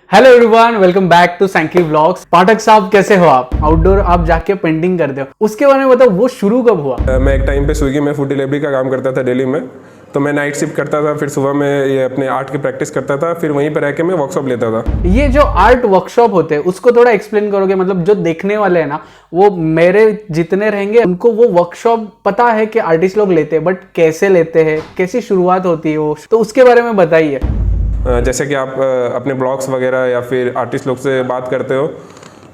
Hello everyone, welcome back to Sanky vlogs. Pathak साहब, कैसे हो आप? आउटडोर आप जाके पेंटिंग करते हो, उसके बारे में बताओ, वो शुरू कब हुआ? मैं एक टाइम पे स्विगी में फूड डिलीवरी का काम करता था दिल्ली में। तो मैं नाइट शिफ्ट करता था, फिर सुबह में ये अपने आर्ट की प्रैक्टिस करता था, फिर वहीं पर रह के मैं वर्कशॉप लेता था। ये जो आर्ट वर्कशॉप होते हैं उसको थोड़ा एक्सप्लेन करोगे? मतलब जो देखने वाले हैं ना, वो मेरे जितने रहेंगे उनको वो वर्कशॉप पता है कि आर्टिस्ट लोग लेते हैं, बट कैसे लेते हैं, कैसी शुरुआत होती है वो, तो उसके बारे में बताइए। जैसे कि आप अपने ब्लॉग्स वगैरह या फिर आर्टिस्ट लोग से बात करते हो,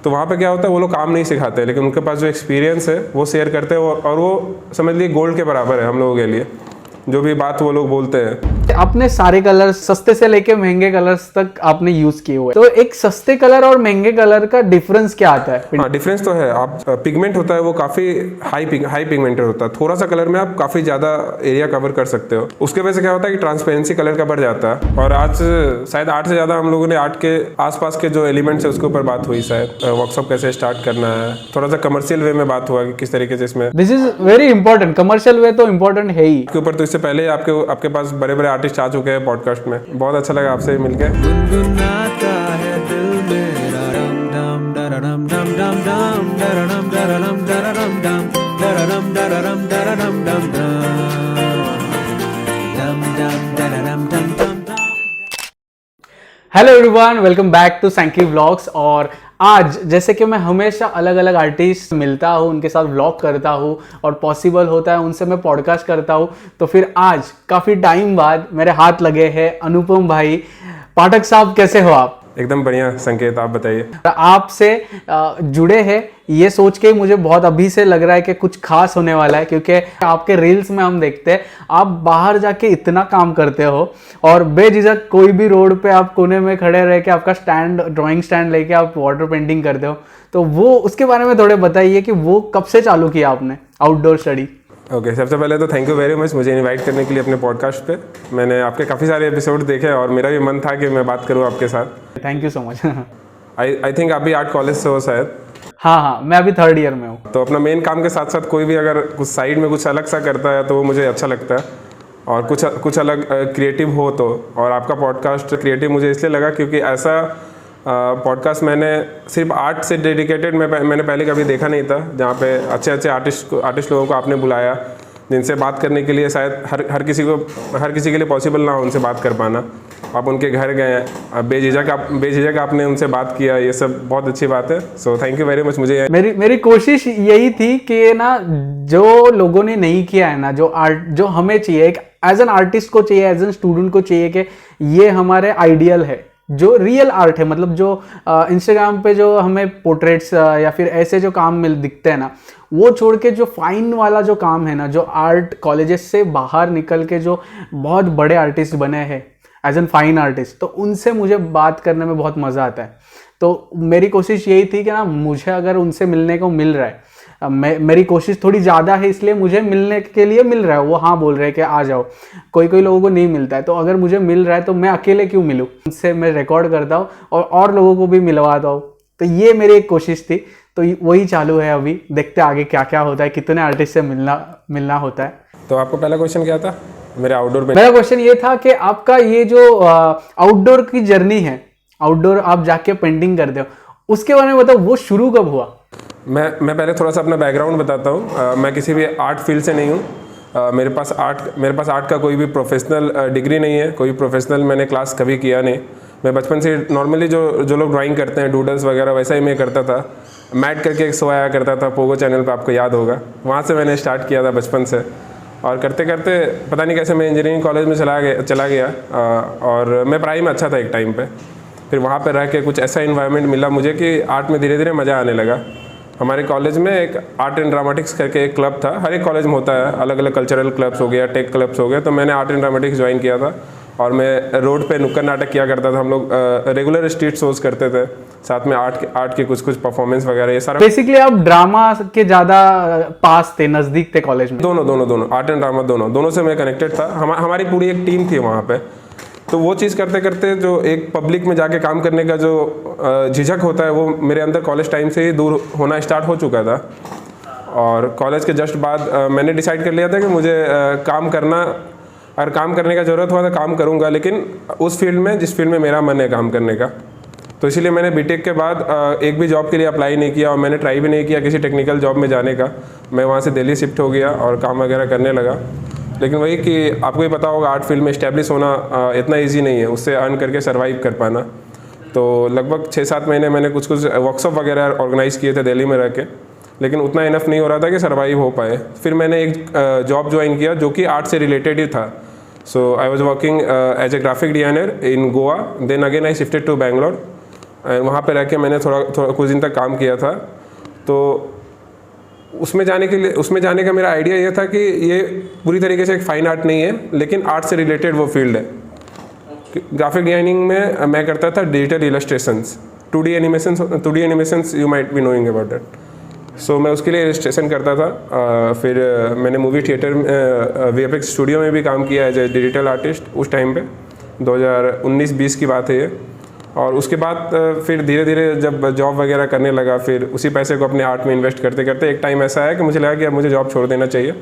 तो वहाँ पे क्या होता है, वो लोग काम नहीं सिखाते, लेकिन उनके पास जो एक्सपीरियंस है वो शेयर करते हैं, और वो समझ लीजिए गोल्ड के बराबर है हम लोगों के लिए, जो भी बात वो लोग बोलते हैं। आपने सारे कलर्स, सस्ते से लेके महंगे कलर्स तक आपने यूज किए हुए, तो एक सस्ते कलर और महंगे कलर का डिफरेंस क्या आता है? हाँ, डिफरेंस तो है। आप पिगमेंट होता है वो काफ़ी हाई पिगमेंटेड होता है। थोड़ा सा कलर में आप काफ़ी ज़्यादा एरिया कवर कर सकते हो। उसके वजह से क्या होता है कि ट्रांसपेरेंसी कलर का बढ़ जाता है। और आज शायद 8 से ज़्यादा हम लोगों ने आर्ट के आसपास के जो एलिमेंट्स है उसके ऊपर बात हुई। शायद वर्कशॉप कैसे स्टार्ट करना है, थोड़ा सा कमर्शियल वे में बात हुआ कि किस तरीके से इसमें। This is very important. Commercial way तो इंपॉर्टेंट है ही। इसके ऊपर तो इससे पहले आपके पास बड़े बड़े आर्टिस्ट आ चुके हैं पॉडकास्ट में। बहुत अच्छा लगा आपसे मिलकर। गुनगुनाता है दिल मेरा रम डम डरडम डम डम डम डरडम डरडम डरडम डम डरडम डरडम डरडम डम डम डम डरडम डम डम डम। Hello everyone, welcome back to Sanky vlogs. और आज जैसे कि मैं हमेशा अलग अलग आर्टिस्ट मिलता हूँ, उनके साथ व्लॉग करता हूँ, और पॉसिबल होता है उनसे मैं पॉडकास्ट करता हूँ, तो फिर आज काफ़ी टाइम बाद मेरे हाथ लगे हैं अनुपम भाई। पाठक साहब, कैसे हो आप? एकदम बढ़िया संकेत, आप बताइए। आपसे जुड़े हैं ये सोच के मुझे बहुत अभी से लग रहा है कि कुछ खास होने वाला है, क्योंकि आपके रील्स में हम देखते हैं आप बाहर जाके इतना काम करते हो, और बेझिझक कोई भी रोड पे आप कोने में खड़े रह के आपका स्टैंड, ड्राइंग स्टैंड लेके आप वाटर पेंटिंग करते हो। तो वो उसके बारे में थोड़े बताइए कि वो कब से चालू किया आपने आउटडोर स्टडी? ओके, सबसे पहले तो थैंक यू वेरी मच मुझे इनवाइट करने के लिए अपने पॉडकास्ट पे। मैंने आपके काफ़ी सारे एपिसोड देखे और मेरा भी मन था कि मैं बात करूँ आपके साथ। Thank you so much. I think आप भी आर्ट कॉलेज से हो शायद। हाँ, मैं अभी 3rd ईयर में हूँ। तो अपना मेन काम के साथ साथ कोई भी अगर कुछ साइड में कुछ अलग सा करता है तो वो मुझे अच्छा लगता है, और कुछ अलग क्रिएटिव हो तो। और आपका पॉडकास्ट क्रिएटिव मुझे इसलिए लगा क्योंकि ऐसा पॉडकास्ट मैंने सिर्फ आर्ट से डेडिकेटेड मैंने पहले कभी देखा नहीं था, जहाँ पे अच्छे आर्टिस्ट लोगों को आपने बुलाया, जिनसे बात करने के लिए शायद हर किसी के लिए पॉसिबल ना हो उनसे बात कर पाना। आप उनके घर गए, बेझिझक आपने उनसे बात किया, ये सब बहुत अच्छी बात है। So thank you very much. मुझे मेरी कोशिश यही थी कि ना, जो लोगों ने नहीं किया है ना, जो हमें चाहिए, एक एज एन आर्टिस्ट को चाहिए, एज एन स्टूडेंट को चाहिए कि ये हमारे आइडियल है, जो रियल आर्ट है। मतलब जो इंस्टाग्राम पे जो हमें पोर्ट्रेट्स या फिर ऐसे जो काम दिखते हैं ना, वो छोड़ के जो फाइन वाला जो काम है ना, जो आर्ट कॉलेजेस से बाहर निकल के जो बहुत बड़े आर्टिस्ट बने हैं एज एन फाइन आर्टिस्ट, तो उनसे मुझे बात करने में बहुत मज़ा आता है। तो मेरी कोशिश यही थी कि ना, मुझे अगर उनसे मिलने को मिल रहा है, मेरी कोशिश थोड़ी ज़्यादा है, इसलिए मुझे मिलने के लिए मिल रहा है, वो हाँ बोल रहे हैं कि आ जाओ। कोई लोगों को नहीं मिलता है, तो अगर मुझे मिल रहा है तो मैं अकेले क्यों मिलूँ? उनसे मैं रिकॉर्ड करता हूँ और लोगों को भी मिलवाता हूँ। तो ये मेरी एक कोशिश थी, तो वही चालू है अभी। देखते आगे क्या क्या होता है, कितने आर्टिस्ट से मिलना होता है। तो आपको पहला क्वेश्चन क्या था मेरे आउटडोर में? मेरा क्वेश्चन ये था कि आपका ये जो आउटडोर की जर्नी है, आउटडोर आप जाके पेंटिंग करते हो, उसके बारे में बताओ, वो शुरू कब हुआ? मैं पहले थोड़ा सा अपना बैकग्राउंड बताता हूँ। मैं किसी भी आर्ट फील्ड से नहीं हूँ। मेरे पास आर्ट का कोई भी प्रोफेशनल डिग्री नहीं है, कोई प्रोफेशनल मैंने क्लास कभी किया नहीं। मैं बचपन से नॉर्मली जो लोग ड्राइंग करते हैं, डूडल्स वगैरह, वैसा ही मैं करता था। मैट करके एक शो आया करता था पोगो चैनल पे, आपको याद होगा। वहाँ से मैंने स्टार्ट किया था बचपन से, और करते करते पता नहीं कैसे मैं इंजीनियरिंग कॉलेज में चला गया। और मैं पढ़ाई में अच्छा था एक टाइम पे। फिर वहाँ पे रह के कुछ ऐसा इन्वायरमेंट मिला मुझे कि आर्ट में धीरे धीरे मज़ा आने लगा। हमारे कॉलेज में एक आर्ट एंड ड्रामेटिक्स करके एक क्लब था। हर एक कॉलेज में होता है, अलग अलग कल्चरल क्लब्स हो गया, टेक क्लब्स हो गए। तो मैंने आर्ट एंड ड्रामेटिक्स ज्वाइन किया था, और मैं रोड पे नुक्कड़ नाटक किया करता था। हम लोग रेगुलर स्ट्रीट शोज करते थे, साथ में आर्ट के कुछ परफॉर्मेंस वगैरह, ये सारा। बेसिकली आप ड्रामा के ज़्यादा पास थे, नज़दीक थे कॉलेज में? दोनों आर्ट एंड ड्रामा दोनों से मैं कनेक्टेड था। हमारी पूरी एक टीम थी वहाँ पे। तो वो चीज़ करते करते जो एक पब्लिक में जाके काम करने का जो झिझक होता है, वो मेरे अंदर कॉलेज टाइम से ही दूर होना स्टार्ट हो चुका था। और कॉलेज के जस्ट बाद मैंने डिसाइड कर लिया था कि मुझे काम करने का ज़रूरत हुआ तो काम करूँगा, लेकिन उस फील्ड में जिस फील्ड में मेरा मन है काम करने का। तो इसीलिए मैंने बीटेक के बाद एक भी जॉब के लिए अप्लाई नहीं किया और मैंने ट्राई भी नहीं किया किसी टेक्निकल जॉब में जाने का। मैं वहाँ से दिल्ली शिफ्ट हो गया और काम वगैरह करने लगा। लेकिन वही कि आपको ही पता होगा आर्ट फील्ड में इस्टेब्लिश होना इतना ईजी नहीं है, उससे अर्न करके सर्वाइव कर पाना। तो लगभग 6-7 महीने मैंने कुछ वर्कशॉप वगैरह ऑर्गेनाइज़ किए थे दिल्ली में रह के, लेकिन उतना इनफ नहीं हो रहा था कि सर्वाइव हो पाए। फिर मैंने एक जॉब ज्वाइन किया जो कि आर्ट से रिलेटेड ही था। So I was working as a graphic designer in Goa, then again I shifted to Bangalore. वहाँ पे रह के मैंने थोड़ा कुछ दिन तक काम किया था। तो उसमें जाने का मेरा आइडिया ये था कि ये पूरी तरीके से एक फाइन आर्ट नहीं है, लेकिन आर्ट से रिलेटेड वो फील्ड है। ग्राफिक डिज़ाइनिंग में मैं करता था digital illustrations, 2D animations you might be knowing about that. So मैं उसके लिए इलस्ट्रेशन करता था। फिर मैंने मूवी थिएटर VFX स्टूडियो में भी काम किया एज ए डिजिटल आर्टिस्ट उस टाइम पे, 2019-20 की बात है ये। और उसके बाद फिर धीरे धीरे जब जॉब वगैरह करने लगा, फिर उसी पैसे को अपने आर्ट में इन्वेस्ट करते करते एक टाइम ऐसा है कि मुझे लगा कि अब मुझे जॉब छोड़ देना चाहिए,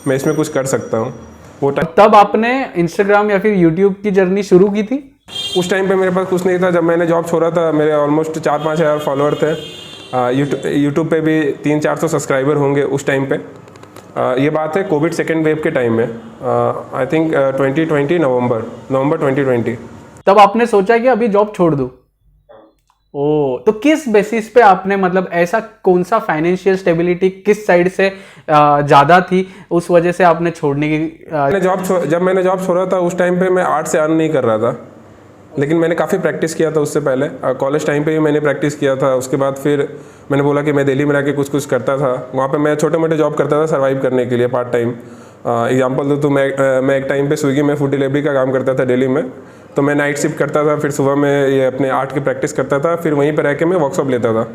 मैं इसमें कुछ कर सकता हूँ। वो टाइम तब आपने इंस्टाग्राम या फिर यूट्यूब की जर्नी शुरू की थी? उस टाइम पे मेरे पास कुछ नहीं था। जब मैंने जॉब छोड़ा था मेरे ऑलमोस्ट 4-5 हज़ार फॉलोअर थे। यूट्यूब पे भी 300-400 सब्सक्राइबर होंगे उस टाइम पे। ये बात है कोविड सेकेंड वेव के टाइम में, आई थिंक 2020 नवंबर 2020। तब आपने सोचा कि अभी जॉब छोड़ दूं? ओ, तो किस बेसिस पे आपने, मतलब ऐसा कौन सा फाइनेंशियल स्टेबिलिटी किस साइड से ज़्यादा थी उस वजह से आपने छोड़ने की जब मैंने जॉब छोड़ा था उस टाइम पे मैं आर्ट से अर्न नहीं कर रहा था, लेकिन मैंने काफ़ी प्रैक्टिस किया था उससे पहले। कॉलेज टाइम पे भी मैंने प्रैक्टिस किया था। उसके बाद फिर मैंने बोला कि मैं दिल्ली में रह के कुछ करता था। वहाँ पे मैं छोटे मोटे जॉब करता था सर्वाइव करने के लिए पार्ट टाइम। एग्जांपल दूँ तो मैं एक टाइम पे स्विगी में फूड डिलीवरी का काम करता था दिल्ली में। तो मैं नाइट शिफ्ट करता था, फिर सुबह में ये अपने आर्ट की प्रैक्टिस करता था, फिर वहीं पर रह के मैं वर्कशॉप लेता था।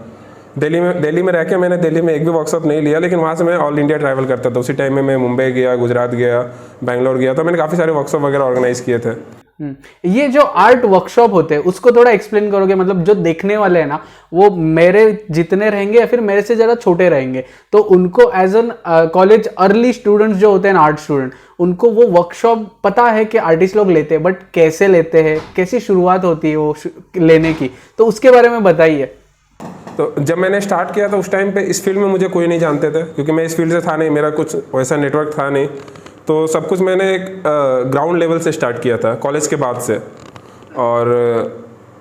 दिल्ली में रह के मैंने दिल्ली में एक भी वर्कशॉप नहीं लिया, लेकिन वहाँ से मैं ऑल इंडिया ट्रैवल करता था। उसी टाइम में मैं मुंबई गया, गुजरात गया, बैंगलोर गया, तो मैंने काफ़ी सारे वर्कशॉप वगैरह ऑर्गेनाइज किए थे। ये जो आर्ट वर्कशॉप होते हैं उसको थोड़ा एक्सप्लेन करोगे? मतलब जो देखने वाले हैं ना, वो मेरे जितने रहेंगे या फिर मेरे से ज़्यादा छोटे रहेंगे, तो उनको as an college early students जो होते हैं ना, आर्ट स्टूडेंट, उनको वो वर्कशॉप पता है कि आर्टिस्ट लोग लेते हैं, बट कैसे लेते हैं, कैसी शुरुआत होती है वो लेने की, तो उसके बारे में बताइए। तो जब मैंने स्टार्ट किया था उस टाइम पे इस फील्ड में मुझे कोई नहीं जानते थे, क्योंकि मैं इस फील्ड से था नहीं, मेरा कुछ वैसा नेटवर्क था नहीं। तो सब कुछ मैंने एक ग्राउंड लेवल से स्टार्ट किया था कॉलेज के बाद से। और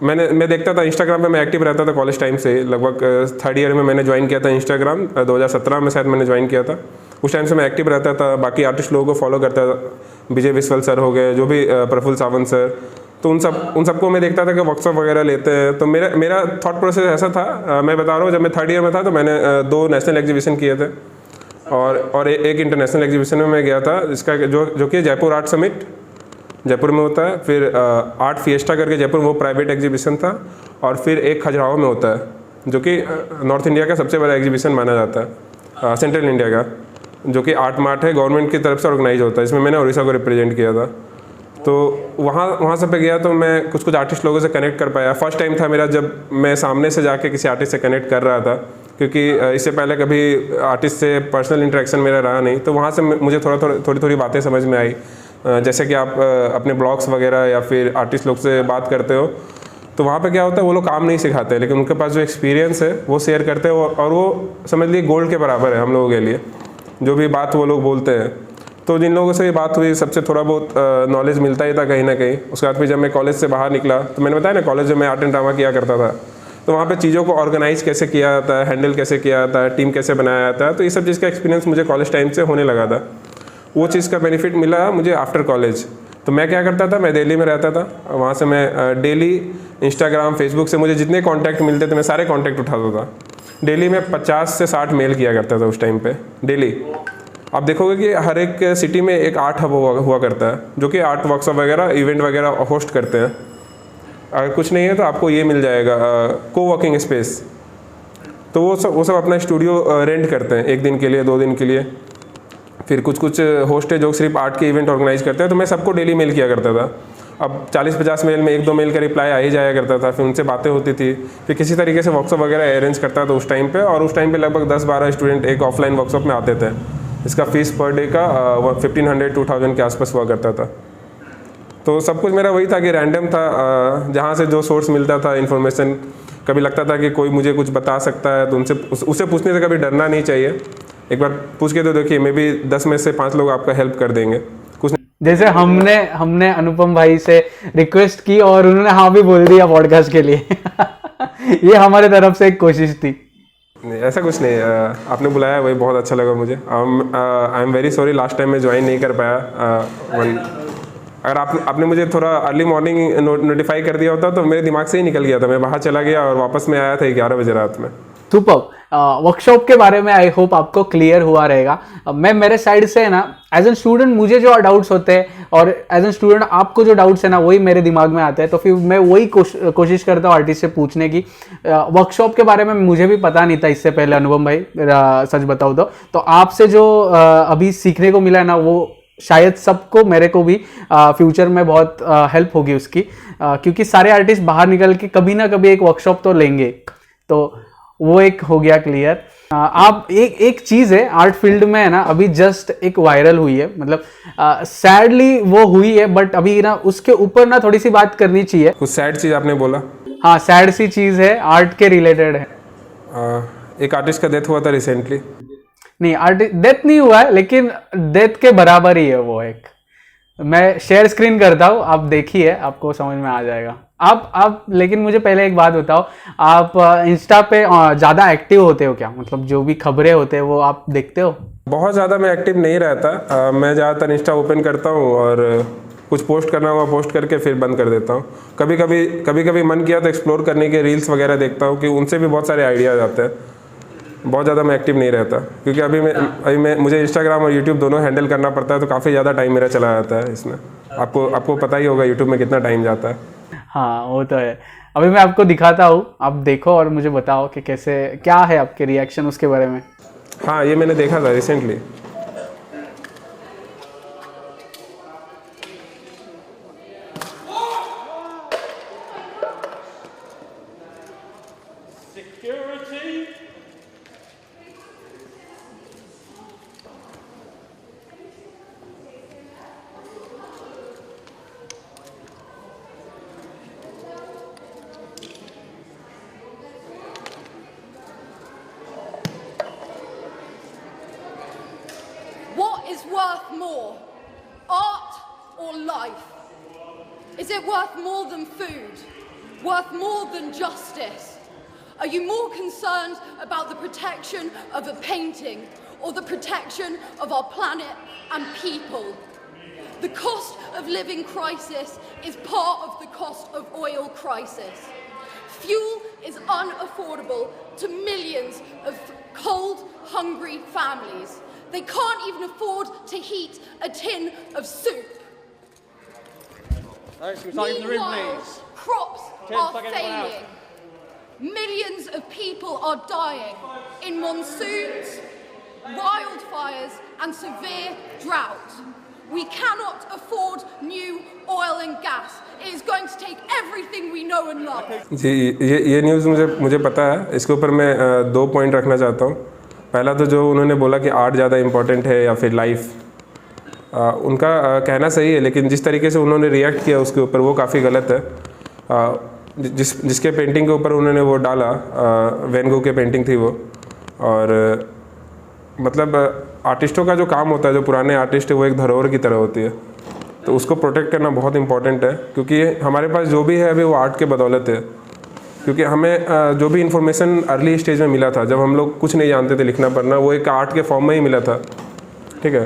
मैं देखता था इंस्टाग्राम पे, मैं एक्टिव रहता था कॉलेज टाइम से। लगभग 3rd ईयर में मैंने ज्वाइन किया था इंस्टाग्राम, 2017 में शायद मैंने ज्वाइन किया था। उस टाइम से मैं एक्टिव रहता था, बाकी आर्टिस्ट लोगों को फॉलो करता था। विजय विश्वल सर हो गए, जो भी प्रफुल्ल सावंत सर, तो उन सबको मैं देखता था कि वर्कशॉप वगैरह लेते हैं। तो मेरा थॉट प्रोसेस ऐसा था, मैं बता रहा हूँ, जब मैं 3rd ईयर में था तो मैंने 2 नेशनल एग्जीबिशन किए थे और एक इंटरनेशनल एग्जीबिशन में मैं गया था, जिसका जो कि जयपुर आर्ट समिट जयपुर में होता है। फिर आर्ट फिएस्टा करके जयपुर, वो प्राइवेट एग्जीबिशन था। और फिर एक खजुराहो में होता है, जो कि नॉर्थ इंडिया का सबसे बड़ा एग्जीबिशन माना जाता है, सेंट्रल इंडिया का, जो कि आर्ट मार्ट है, गवर्नमेंट की तरफ से ऑर्गेनाइज होता है। इसमें मैंने उड़ीसा को रिप्रेजेंट किया था। तो वहाँ सब पे गया तो मैं कुछ आर्टिस्ट लोगों से कनेक्ट कर पाया। फर्स्ट टाइम था मेरा जब मैं सामने से जाके किसी आर्टिस्ट से कनेक्ट कर रहा था, क्योंकि इससे पहले कभी आर्टिस्ट से पर्सनल इंटरेक्शन मेरा रहा नहीं। तो वहाँ से मुझे थोड़ी बातें समझ में आई। जैसे कि आप अपने ब्लॉग्स वगैरह या फिर आर्टिस्ट लोग से बात करते हो, तो वहाँ पे क्या होता है, वो लोग काम नहीं सिखाते, लेकिन उनके पास जो एक्सपीरियंस है वो शेयर करते हैं, और वो समझ लीजिए गोल्ड के बराबर है हम लोगों के लिए, जो भी बात वो लोग बोलते हैं। तो जिन लोगों से ये बात हुई, सबसे थोड़ा बहुत नॉलेज मिलता ही था कहीं ना कहीं। उसके बाद फिर जब मैं कॉलेज से बाहर निकला, तो मैंने बताया ना कॉलेज में मैं आर्ट एंड ड्रामा किया करता था, तो वहाँ पे चीज़ों को ऑर्गेनाइज कैसे किया जाता है, हैंडल कैसे किया जाता है, टीम कैसे बनाया जाता है, तो ये सब चीज़ का एक्सपीरियंस मुझे कॉलेज टाइम से होने लगा था। वो चीज़ का बेनिफिट मिला मुझे आफ्टर कॉलेज। तो मैं क्या करता था, मैं दिल्ली में रहता था, वहाँ से मैं डेली इंस्टाग्राम फेसबुक से मुझे जितने कॉन्टैक्ट मिलते थे मैं सारे कॉन्टैक्ट उठाता था। डेली में 50 से 60 मेल किया करता था उस टाइम पे डेली। आप देखोगे कि हर एक सिटी में एक आर्ट हब हुआ करता है, जो कि आर्ट वर्कशॉप वगैरह, इवेंट वगैरह होस्ट करते हैं। अगर कुछ नहीं है तो आपको ये मिल जाएगा को वर्किंग स्पेस। तो वो सब अपना स्टूडियो रेंट करते हैं 1 दिन के लिए, 2 दिन के लिए। फिर कुछ होस्ट है जो सिर्फ आर्ट के इवेंट ऑर्गेनाइज करते हैं। तो मैं सबको डेली मेल किया करता था। अब 40-50 मेल में 1-2 मेल का रिप्लाई आ ही जाया करता था। फिर उनसे बातें होती थी, फिर किसी तरीके से वर्कशॉप वगैरह अरेंज करता था उस टाइम पे। और उस टाइम पे लगभग 10-12 स्टूडेंट एक ऑफलाइन वर्कशॉप में आते थे। इसका फीस पर डे का 1500-2000 के आसपास हुआ करता था। तो सब कुछ मेरा वही था कि रैंडम था, जहाँ से जो सोर्स मिलता था इन्फॉर्मेशन, कभी लगता था कि कोई मुझे कुछ बता सकता है तो उनसे उसे पूछने से कभी डरना नहीं चाहिए। एक बार पूछ के तो देखिए, मे बी 10 में से 5 लोग आपका हेल्प कर देंगे। कुछ जैसे हमने अनुपम भाई से रिक्वेस्ट की और उन्होंने हाँ भी बोल दिया पॉडकास्ट के लिए। ये हमारे तरफ से एक कोशिश थी। नहीं, ऐसा कुछ नहीं, आपने बुलाया वही बहुत अच्छा लगा मुझे। I am very sorry, last time मैं ज्वाइन नहीं कर पाया। अगर आपने मुझे थोड़ा अर्ली मॉर्निंग नोटिफाई कर दिया होता तो मेरे दिमाग से ही निकल गया था, मैं बाहर चला गया और वापस में आया था 11 बजे रात में। सुपर। वर्कशॉप के बारे में आई होप आपको क्लियर हुआ रहेगा। मैं मेरे साइड से है ना, एज एन स्टूडेंट मुझे जो डाउट्स होते हैं और एज एन स्टूडेंट आपको जो डाउट्स है ना, वही मेरे दिमाग में आते हैं, तो फिर मैं वही कोशिश करता हूँ आर्टिस्ट से पूछने की। वर्कशॉप के बारे में मुझे भी पता नहीं था इससे पहले, अनुपम भाई सच बताऊँ तो आपसे जो अभी सीखने को मिला है ना, वो शायद सबको, मेरे को भी फ्यूचर में बहुत हेल्प होगी उसकी, क्योंकि सारे आर्टिस्ट बाहर निकल के कभी ना कभी एक वर्कशॉप तो लेंगे। तो वो एक हो गया क्लियर। आप एक चीज है आर्ट फील्ड में है ना, अभी जस्ट एक वायरल हुई है, मतलब सैडली वो हुई है, बट अभी ना उसके ऊपर ना थोड़ी सी बात करनी चाहिए। कुछ सैड चीज़ आपने बोला? हाँ, सैड सी चीज है, आर्ट के रिलेटेड है। एक आर्टिस्ट का डेथ हुआ था रिसेंटली। नहीं, आर्टिस्ट डेथ नहीं हुआ है, लेकिन डेथ के बराबर ही है वो। एक मैं शेयर स्क्रीन करता हूँ, आप देखिए, आपको समझ में आ जाएगा। आप लेकिन मुझे पहले एक बात बताओ, आप इंस्टा पे ज़्यादा एक्टिव होते हो क्या? मतलब जो भी खबरें होते हैं वो आप देखते हो? बहुत ज़्यादा मैं एक्टिव नहीं रहता। मैं ज़्यादातर इंस्टा ओपन करता हूँ और कुछ पोस्ट करना हुआ पोस्ट करके फिर बंद कर देता हूँ। कभी कभी मन किया तो एक्सप्लोर करने के रील्स वगैरह देखता हूँ कि उनसे भी बहुत सारे आइडियाज़ आते हैं। बहुत ज़्यादा मैं एक्टिव नहीं रहता, क्योंकि अभी मैं मुझे इंस्टाग्राम और यूट्यूब दोनों हैंडल करना पड़ता है, तो काफ़ी ज़्यादा टाइम मेरा चला जाता है इसमें। आपको पता ही होगा यूट्यूब में कितना टाइम जाता है। हाँ, वो तो है। अभी मैं आपको दिखाता हूँ, आप देखो और मुझे बताओ कि कैसे, क्या है आपके रिएक्शन उसके बारे में। हाँ, ये मैंने देखा था recently. What is worth more, art or life? Is it worth more than food? Worth more than justice? Are you more concerned about the protection of a painting or the protection of our planet and people? The cost of living crisis is part of the cost of oil crisis. Fuel is unaffordable to millions of cold, hungry families. They can't even afford to heat a tin of soup. Meanwhile, crops are failing. Millions of people are dying in monsoons, wildfires and severe drought. We cannot afford new oil and gas. It is going to take everything we know and love. जी, ये news मुझे पता है। इसके ऊपर मैं 2 point रखना चाहता हूँ। पहला तो जो उन्होंने बोला कि आर्ट ज़्यादा इम्पोर्टेंट है या फिर लाइफ, उनका कहना सही है, लेकिन जिस तरीके से उन्होंने रिएक्ट किया उसके ऊपर वो काफ़ी गलत है। जिसके पेंटिंग के ऊपर उन्होंने वो डाला, वैन गो के पेंटिंग थी वो, और मतलब आर्टिस्टों का जो काम होता है, जो पुराने आर्टिस्ट है, वो एक धरोहर की तरह होती है, तो उसको प्रोटेक्ट करना बहुत इंपॉर्टेंट है, क्योंकि हमारे पास जो भी है अभी वो आर्ट के बदौलत है। क्योंकि हमें जो भी इन्फॉर्मेशन अर्ली स्टेज में मिला था, जब हम लोग कुछ नहीं जानते थे लिखना पढ़ना, वो एक आर्ट के फॉर्म में ही मिला था, ठीक है।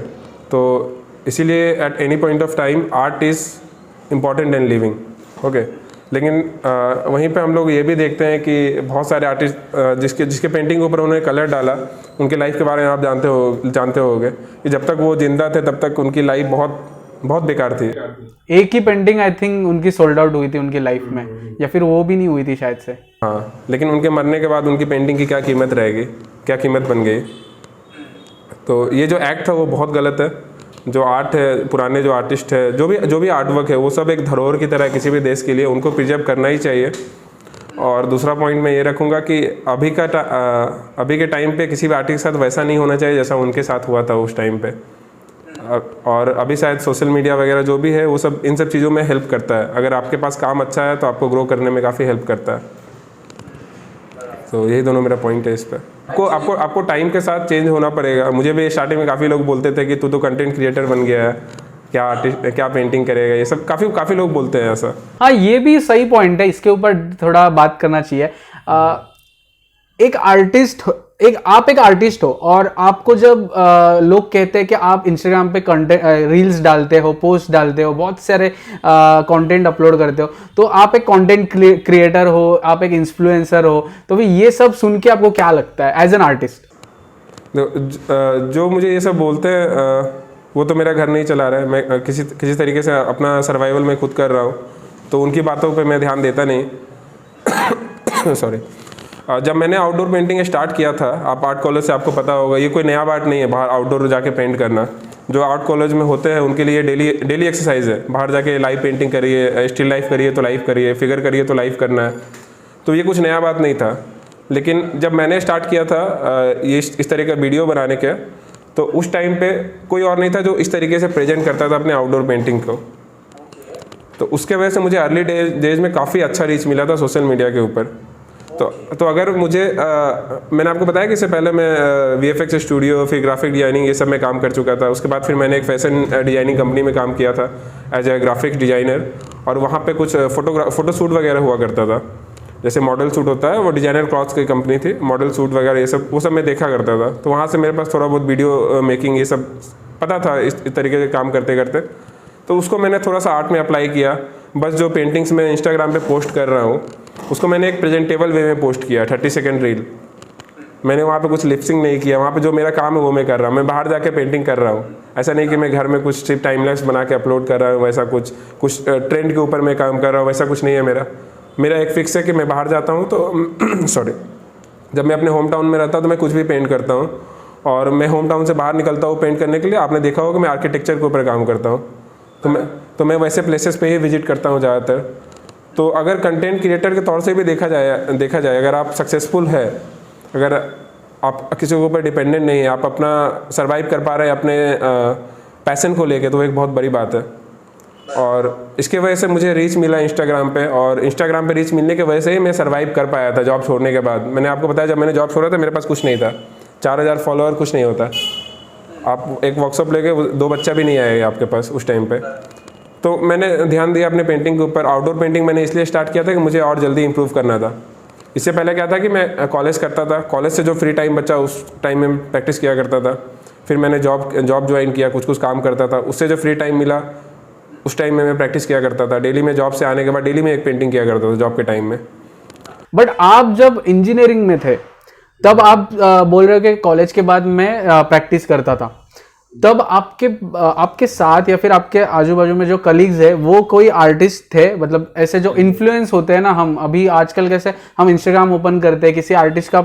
तो इसीलिए at any point of time art is important in living, okay. लेकिन वहीं पे हम लोग ये भी देखते हैं कि बहुत सारे आर्टिस्ट जिसके पेंटिंग के ऊपर उन्होंने कलर डाला, उनके लाइफ के बारे में आप जानते होगे कि जब तक वो जिंदा थे तब तक उनकी लाइफ बहुत बेकार थी। एक ही पेंटिंग आई थिंक उनकी सोल्ड आउट हुई थी उनकी लाइफ में, या फिर वो भी नहीं हुई थी शायद से। हाँ, लेकिन उनके मरने के बाद उनकी पेंटिंग की क्या कीमत रहेगी, क्या कीमत बन गई। तो ये जो एक्ट है वो बहुत गलत है। जो आर्ट है, पुराने जो आर्टिस्ट है, जो भी आर्ट वर्क है, वो सब एक धरोहर की तरह किसी भी देश के लिए, उनको प्रिजर्व करना ही चाहिए। और दूसरा पॉइंट मैं ये रखूँगा कि अभी के टाइम पे किसी भी आर्टिस्ट के साथ वैसा नहीं होना चाहिए जैसा उनके साथ हुआ था उस टाइम पे। और अभी शायद सोशल मीडिया वगैरह जो भी है वो सब इन सब चीज़ों में हेल्प करता है। अगर आपके पास काम अच्छा है तो आपको ग्रो करने में काफ़ी हेल्प करता है। तो यही दोनों मेरा पॉइंट है इस पर। आपको टाइम के साथ चेंज होना पड़ेगा। मुझे भी स्टार्टिंग में काफ़ी लोग बोलते थे कि तू तो कंटेंट क्रिएटर बन गया है, क्या आर्टिस्ट, क्या पेंटिंग करेगा, ये सब काफ़ी लोग बोलते हैं ऐसा। हाँ, ये भी सही पॉइंट है, इसके ऊपर थोड़ा बात करना चाहिए। आप एक आर्टिस्ट हो और आपको जब लोग कहते हैं कि आप इंस्टाग्राम पे कंटेंट रील्स डालते हो, पोस्ट डालते हो, बहुत सारे कंटेंट अपलोड करते हो, तो आप एक कंटेंट क्रिएटर हो, आप एक इन्फ्लुएंसर हो, तो फिर ये सब सुन के आपको क्या लगता है एज एन आर्टिस्ट? जो मुझे ये सब बोलते हैं वो तो मेरा घर नहीं चला रहा है। मैं किसी तरीके से अपना सर्वाइवल मैं खुद कर रहा हूँ, तो उनकी बातों पे मैं ध्यान देता नहीं। सॉरी। जब मैंने आउटडोर पेंटिंग स्टार्ट किया था, आप आर्ट कॉलेज से आपको पता होगा, ये कोई नया बात नहीं है बाहर आउटडोर जाके पेंट करना। जो आर्ट कॉलेज में होते हैं उनके लिए डेली एक्सरसाइज है। बाहर जाके लाइव पेंटिंग करिए, स्टिल लाइफ करिए तो लाइव करिए, फिगर करिए तो लाइव करना है। तो ये कुछ नया बात नहीं था। लेकिन जब मैंने स्टार्ट किया था ये इस तरह का वीडियो बनाने के, तो उस टाइम पे कोई और नहीं था जो इस तरीके से प्रेजेंट करता था अपने आउटडोर पेंटिंग को। तो उसके वजह से मुझे अर्ली डेज में काफ़ी अच्छा रीच मिला था सोशल मीडिया के ऊपर। तो अगर मुझे मैंने आपको बताया कि इससे पहले मैं VFX स्टूडियो, फिर ग्राफिक डिजाइनिंग, ये सब में काम कर चुका था। उसके बाद फिर मैंने एक फैशन डिजाइनिंग कंपनी में काम किया था एज ए ग्राफिक डिजाइनर, और वहाँ पे कुछ फ़ोटोशूट वगैरह हुआ करता था। जैसे मॉडल शूट होता है, वो डिजाइनर क्लॉथ्स की कंपनी थी, मॉडल शूट वगैरह ये सब, वो सब मैं देखा करता था। तो वहाँ से मेरे पास थोड़ा बहुत वीडियो मेकिंग ये सब पता था इस तरीके से काम करते करते। तो उसको मैंने थोड़ा सा आर्ट में अप्लाई किया। बस जो पेंटिंग्स मैं इंस्टाग्राम पे पोस्ट कर रहा हूँ उसको मैंने एक प्रेजेंटेबल वे में पोस्ट किया, 30 सेकेंड रील। मैंने वहाँ पे कुछ लिपसिंग नहीं किया, वहाँ पे जो मेरा काम है वो मैं कर रहा हूँ। मैं बाहर जाके पेंटिंग कर रहा हूँ, ऐसा नहीं कि मैं घर में कुछ सिर्फ टाइम लैप्स बना के अपलोड कर रहा हूँ, वैसा कुछ ट्रेंड के ऊपर मैं काम कर रहा हूँ, वैसा कुछ नहीं है मेरा एक फिक्स है कि मैं बाहर जाता हूँ तो सॉरी, जब मैं अपने होम टाउन में रहता हूँ तो मैं कुछ भी पेंट करता हूँ, और मैं होम टाउन से बाहर निकलता हूँ पेंट करने के लिए। आपने देखा होगा मैं आर्किटेक्चर के ऊपर काम करता हूँ, तो मैं वैसे प्लेसेस पे ही विजिट करता हूँ ज़्यादातर। तो अगर कंटेंट क्रिएटर के तौर से भी देखा जाए अगर आप सक्सेसफुल है, अगर आप किसी के ऊपर डिपेंडेंट नहीं है, आप अपना सर्वाइव कर पा रहे हैं अपने पैशन को लेके, तो एक बहुत बड़ी बात है। और इसके वजह से मुझे रीच मिला इंस्टाग्राम पे, और इंस्टाग्राम पे रीच मिलने की वजह से ही मैं सर्वाइव कर पाया था जॉब छोड़ने के बाद। मैंने आपको बताया जब मैंने जॉब छोड़ा था मेरे पास कुछ नहीं था, 4000 फॉलोअर कुछ नहीं होता। आप एक वर्कशॉप लेके 2 बच्चा भी नहीं आएगा आपके पास उस टाइम पे। तो मैंने ध्यान दिया अपने पेंटिंग के ऊपर। आउटडोर पेंटिंग मैंने इसलिए स्टार्ट किया था कि मुझे और जल्दी इंप्रूव करना था। इससे पहले क्या था कि मैं कॉलेज करता था, कॉलेज से जो फ्री टाइम बचा उस टाइम में प्रैक्टिस किया करता था। फिर मैंने जॉब ज्वाइन किया, कुछ काम करता था, उससे जो फ्री टाइम मिला उस टाइम में मैं प्रैक्टिस किया करता था। डेली में जॉब से आने के बाद डेली में एक पेंटिंग किया करता था जॉब के टाइम में। बट आप जब इंजीनियरिंग में थे तब आप बोल रहे हो कि कॉलेज के बाद मैं प्रैक्टिस करता था, तब आपके साथ या फिर आपके आजू बाजू में जो कलीग्स है वो कोई आर्टिस्ट थे? मतलब ऐसे जो इन्फ्लुएंस होते हैं ना, हम अभी आजकल कैसे हम इंस्टाग्राम ओपन करते हैं, किसी आर्टिस्ट का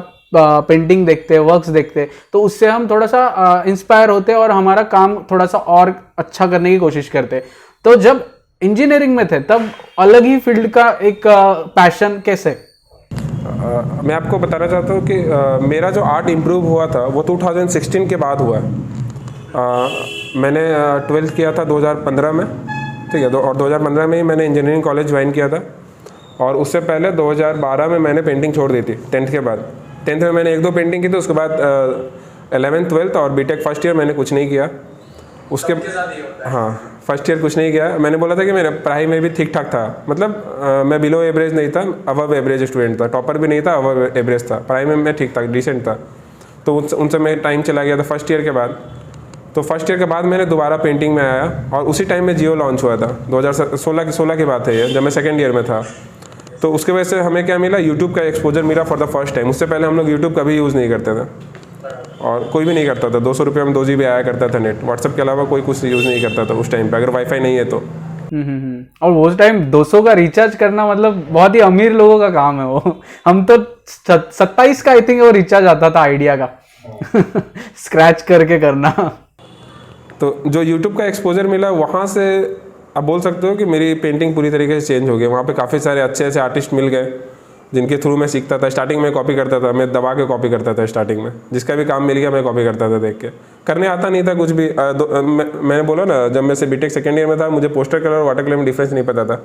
पेंटिंग देखते हैं, वर्क्स देखते हैं, तो उससे हम थोड़ा सा इंस्पायर होते हैं और हमारा काम थोड़ा सा और अच्छा करने की कोशिश करते हैं। तो जब इंजीनियरिंग में थे तब अलग ही फील्ड का एक पैशन कैसे? मैं आपको बताना चाहता हूँ कि मेरा जो आर्ट इम्प्रूव हुआ था वो 2016 के बाद हुआ। मैंने 12th किया था 2015 में, ठीक है, और 2015 में ही मैंने इंजीनियरिंग कॉलेज ज्वाइन किया था। और उससे पहले 2012 में मैंने पेंटिंग छोड़ दी थी 10th के बाद। 10th में मैंने 1-2 पेंटिंग की थी, उसके बाद 11th 12th और बीटेक फर्स्ट ईयर मैंने कुछ नहीं किया। उसके हाँ, फर्स्ट ईयर कुछ नहीं किया। मैंने बोला था कि मेरा पढ़ाई में भी ठीक ठाक था, मतलब मैं बिलो एवरेज नहीं था, अबव एवरेज स्टूडेंट था, टॉपर भी नहीं था, अबव एवरेज था, पढ़ाई में मैं ठीक था, डिसेंट था। तो उनसे मैं टाइम चला गया था फर्स्ट ईयर के बाद। तो फर्स्ट ईयर के बाद मैंने दोबारा पेंटिंग में आया, और उसी टाइम में जियो लॉन्च हुआ था। 2016 की बात है ये, जब मैं सेकेंड ईयर में था। तो उसके वजह से हमें क्या मिला, यूट्यूब का एक्सपोजर मिला फॉर द फर्स्ट टाइम। उससे पहले हम लोग यूट्यूब कभी यूज़ नहीं करते थे, और कोई भी नहीं करता था। 200 रुपये में 2 GB आया करता था नेट, व्हाट्सएप के अलावा कोई कुछ यूज़ नहीं करता था उस टाइम पे, अगर वाईफाई नहीं है तो। और उस टाइम 200 का रिचार्ज करना मतलब बहुत ही अमीर लोगों का काम है वो। हम तो 27 का आई थिंक वो रिचार्ज आता था आइडिया का स्क्रैच करके करना। तो जो यूट्यूब का एक्सपोजर मिला वहाँ से आप बोल सकते हो कि मेरी पेंटिंग पूरी तरीके से चेंज हो गई। वहाँ पे काफ़ी सारे अच्छे आर्टिस्ट मिल गए, जिनके थ्रू मैं सीखता था। स्टार्टिंग में कॉपी करता था, मैं दबा के कॉपी करता था स्टार्टिंग में, जिसका भी काम मिल गया मैं कॉपी करता था देख के। करने आता नहीं था कुछ भी। मैंने बोला ना, जब मैं से बीटेक सेकेंड ईयर में था, मुझे पोस्टर कलर और वाटर कलर में डिफरेंस नहीं पता था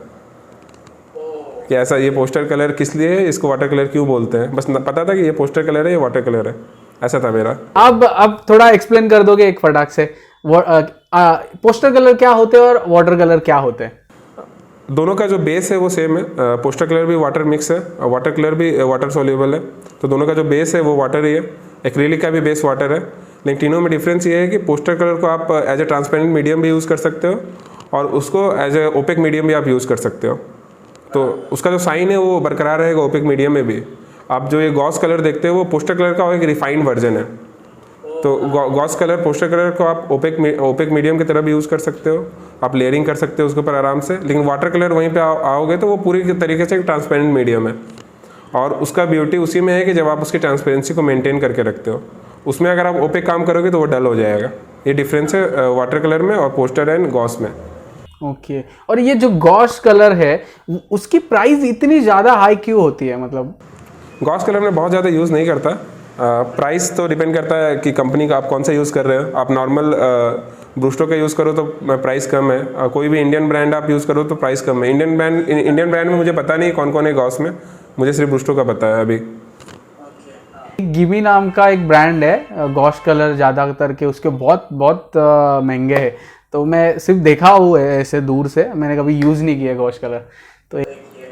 कि ऐसा ये पोस्टर कलर किस लिए है, इसको वाटर कलर क्यों बोलते हैं। बस पता था कि ये पोस्टर कलर है, ये वाटर कलर है, ऐसा था मेरा। अब थोड़ा एक्सप्लेन कर दोगे एक फटाक से, पोस्टर कलर क्या होते हैं और वाटर कलर क्या होते हैं? दोनों का जो बेस है वो सेम है। पोस्टर कलर भी वाटर मिक्स है, वाटर कलर भी वाटर सोल्यूबल है। तो दोनों का जो बेस है वो वाटर ही है। एक्रेलिक का भी बेस वाटर है, लेकिन तीनों में डिफरेंस ये है कि पोस्टर कलर को आप एज ए ट्रांसपेरेंट मीडियम भी यूज़ कर सकते हो और उसको एज ए ओपेक मीडियम भी आप यूज़ कर सकते हो। तो उसका जो साइन है वो बरकरार रहेगा ओपेक मीडियम में भी। आप जो ये गॉस कलर देखते हो वो पोस्टर कलर का एक रिफाइंड वर्जन है। तो गॉस कलर, पोस्टर कलर को आप ओपेक मीडियम की तरह भी यूज़ कर सकते हो, आप लेयरिंग कर सकते हो उसके ऊपर आराम से। लेकिन वाटर कलर वहीं पे आओगे तो वो पूरी तरीके से एक ट्रांसपेरेंट मीडियम है और उसका ब्यूटी उसी में है कि जब आप उसकी ट्रांसपेरेंसी को मेंटेन करके रखते हो। उसमें अगर आप ओपेक काम करोगे तो वो डल हो जाएगा। ये डिफरेंस है वाटर कलर में और पोस्टर एंड गॉस में। ओके और ये जो गॉस कलर है उसकी प्राइस इतनी ज़्यादा हाई क्यों होती है? मतलब गॉस कलर में बहुत ज़्यादा यूज़ नहीं करता। प्राइस तो डिपेंड करता है कि कंपनी का आप कौन सा यूज़ कर रहे हो। आप नॉर्मल ब्रूस्टो का यूज़ करो तो प्राइस कम है, कोई भी इंडियन ब्रांड आप यूज़ करो तो प्राइस कम है। इंडियन ब्रांड में मुझे पता नहीं कौन कौन है गॉस में, मुझे सिर्फ ब्रूस्टो का पता है अभी। गिमी नाम का एक ब्रांड है गॉस कलर, ज़्यादातर के उसके बहुत बहुत महंगे हैं। तो मैं सिर्फ देखा हुआ है ऐसे दूर से, मैंने कभी यूज़ नहीं किया गॉस कलर। तो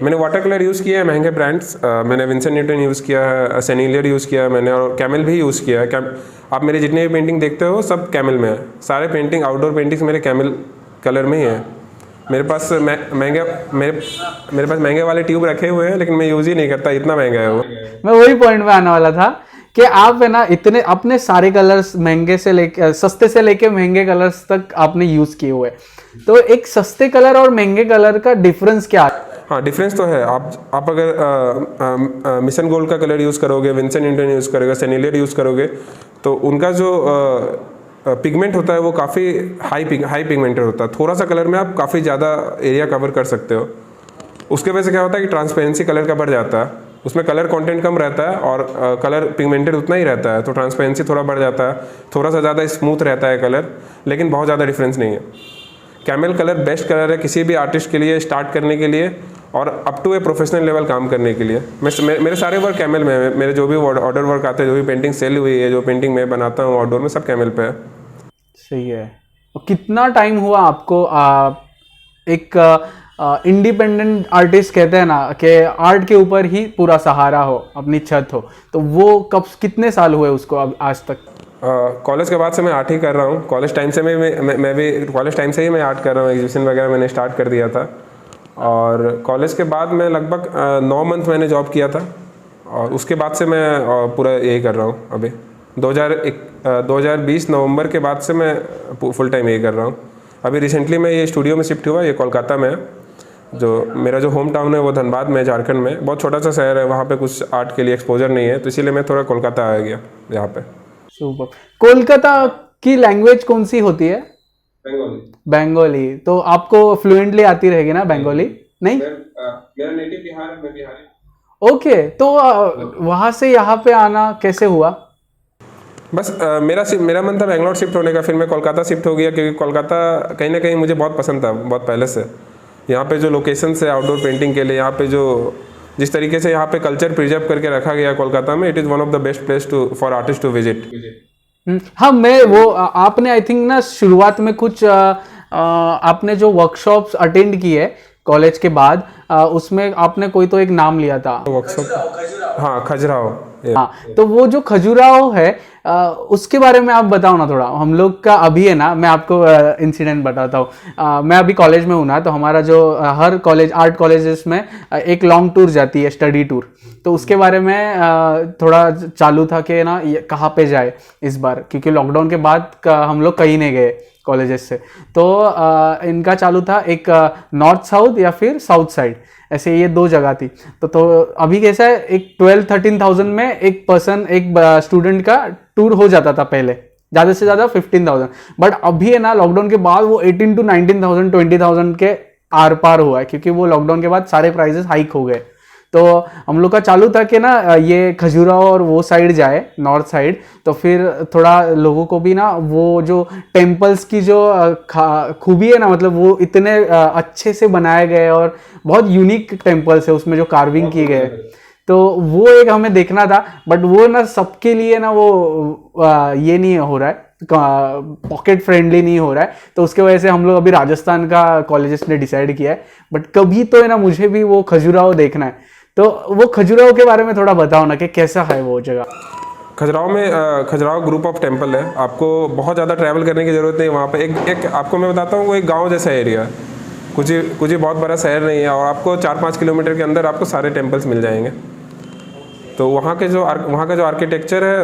मैंने वाटर कलर यूज़ किया है महंगे ब्रांड्स। मैंने विंसेंट न्यूटन यूज़ किया है, सेनिलियर यूज़ किया है मैंने, और कैमल भी यूज़ किया है। आप मेरे जितने भी पेंटिंग देखते हो सब कैमल में है। सारे पेंटिंग, आउटडोर पेंटिंग्स मेरे कैमल कलर में ही है। मेरे पास महंगे वाले ट्यूब रखे हुए हैं, लेकिन मैं यूज़ ही नहीं करता, इतना महंगा है वो। मैं वही पॉइंट पे आने वाला था कि आप है ना इतने अपने सारे कलर्स महंगे से लेके सस्ते से लेके महंगे कलर्स तक आपने यूज़ किए हुए। तो एक सस्ते कलर और महंगे कलर का डिफरेंस क्या है? हाँ, डिफरेंस तो है। आप अगर मिशन गोल्ड का कलर यूज़ करोगे, विंसेंट न्यूटन यूज़ करोगे, सेनिलियर यूज़ करोगे, तो उनका जो पिगमेंट होता है वो काफ़ी हाई पिगमेंटेड होता है। थोड़ा सा कलर में आप काफ़ी ज़्यादा एरिया कवर कर सकते हो। उसके वजह से क्या होता है कि ट्रांसपेरेंसी कलर का बढ़ जाता है। उसमें कलर कंटेंट कम रहता है और कलर पिगमेंटेड उतना ही रहता है, तो ट्रांसपेरेंसी थोड़ा बढ़ जाता है, थोड़ा सा ज़्यादा स्मूथ रहता है कलर, लेकिन बहुत ज़्यादा डिफरेंस नहीं है। कैमल कलर बेस्ट कलर है किसी भी आर्टिस्ट के लिए स्टार्ट करने के लिए और up to a professional level काम करने के लिए। मेरे सारे वर्क कैमल में है। मेरे जो भी ऑर्डर वर्क आते हैं, जो भी पेंटिंग सेल हुई है, जो पेंटिंग मैं बनाता हूँ आउटडोर में, सब कैमल पे है। सही है। और कितना टाइम हुआ आपको एक इंडिपेंडेंट आर्टिस्ट कहते हैं ना कि आर्ट के ऊपर ही पूरा सहारा हो, अपनी छत हो, तो वो कितने साल हुए उसको अब आज तक? कॉलेज के बाद से मैं आर्ट ही कर रहा हूँ। कॉलेज टाइम से मैं भी कॉलेज टाइम से ही मैं आर्ट कर रहा हूँ। एग्जीबिशन वगैरह मैंने स्टार्ट कर दिया था और कॉलेज के बाद मैं लगभग 9 मंथ मैंने जॉब किया था और उसके बाद से मैं पूरा यही कर रहा हूँ। अभी 2020 नवंबर के बाद से मैं फुल टाइम यही कर रहा हूँ। अभी रिसेंटली मैं ये स्टूडियो में शिफ्ट हुआ, ये कोलकाता में है। मेरा जो होम टाउन है वो धनबाद में, झारखंड में। बहुत छोटा सा शहर है, वहाँ पे कुछ आर्ट के लिए एक्सपोजर नहीं है, तो इसीलिए मैं थोड़ा कोलकाता आ गया यहाँ पे। सुपर। कोलकाता की लैंग्वेज कौन सी होती है? बंगाली। तो आपको फ्लुएंटली आती रहेगी ना बंगाली? नहीं, मेरा नेटिव बिहार है, मैं बिहारी। ओके। तो वहाँ से यहाँ पे आना कैसे हुआ? बस मेरा मन था बेंगलोर शिफ्ट होने का, फिर मैं कोलकाता शिफ्ट हो गया क्योंकि कोलकाता कहीं ना कहीं मुझे बहुत पसंद था बहुत पहले से। यहाँ पे जो लोकेशन है आउटडोर पेंटिंग के लिए, यहाँ पे जो जिस तरीके से यहाँ पे कल्चर प्रिजर्व करके रखा गया कोलकाता में, it is one of the best place for artist to visit. हाँ, मैं वो आपने आई थिंक ना शुरुआत में कुछ आपने जो वर्कशॉप्स अटेंड की है कॉलेज के बाद, उसमें आपने कोई तो एक नाम लिया था वर्कशॉप। हाँ, खजुराहो। हाँ, तो वो जो खजुराहो है उसके बारे में आप बताओ ना थोड़ा। हम लोग का अभी है ना, मैं आपको इंसिडेंट बताता हूँ। मैं अभी कॉलेज में हूँ ना, तो हमारा जो हर कॉलेज आर्ट कॉलेजेस में एक लॉन्ग टूर जाती है, स्टडी टूर। तो उसके बारे में थोड़ा चालू था कि ना कहाँ पे जाए इस बार, क्योंकि लॉकडाउन के बाद हम लोग कहीं नहीं गए कॉलेजेस से। तो इनका चालू था एक नॉर्थ साउथ या फिर साउथ साइड, ऐसे ये 2 जगह थी। तो अभी कैसा है, एक 12-13,000 में एक पर्सन, एक स्टूडेंट का टूर हो जाता था पहले, ज़्यादा से ज़्यादा 15,000। बट अभी है ना लॉकडाउन के बाद वो 18 to 19,000 20,000 के आर पार हुआ है, क्योंकि वो लॉकडाउन के बाद सारे प्राइजेस हाइक हो गए। तो हम लोग का चालू था कि ना ये खजुराहो और वो साइड जाए, नॉर्थ साइड, तो फिर थोड़ा लोगों को भी ना वो जो टेम्पल्स की जो खूबी है ना, मतलब वो इतने अच्छे से बनाए गए और बहुत यूनिक टेम्पल्स है उसमें जो कार्विंग किए गए, तो वो एक हमें देखना था। बट वो ना सबके लिए ना वो ये नहीं हो रहा है, पॉकेट फ्रेंडली नहीं हो रहा है, तो उसके वजह से हम लोग अभी राजस्थान का कॉलेजेस ने डिसाइड किया है। बट कभी तो है ना मुझे भी वो खजुराहो देखना है, तो वो खजुराहो के बारे में थोड़ा बताओ ना कि कैसा है वो जगह। खजुराहो ग्रुप ऑफ टेम्पल है, आपको बहुत ज़्यादा ट्रैवल करने की ज़रूरत नहीं है। वहाँ पे एक आपको मैं बताता हूँ, वो एक गाँव जैसा एरिया है, कुछ ही बहुत बड़ा शहर नहीं है, और आपको 4-5 किलोमीटर के अंदर आपको सारे टेम्पल्स मिल जाएंगे। तो वहाँ का जो आर्किटेक्चर है,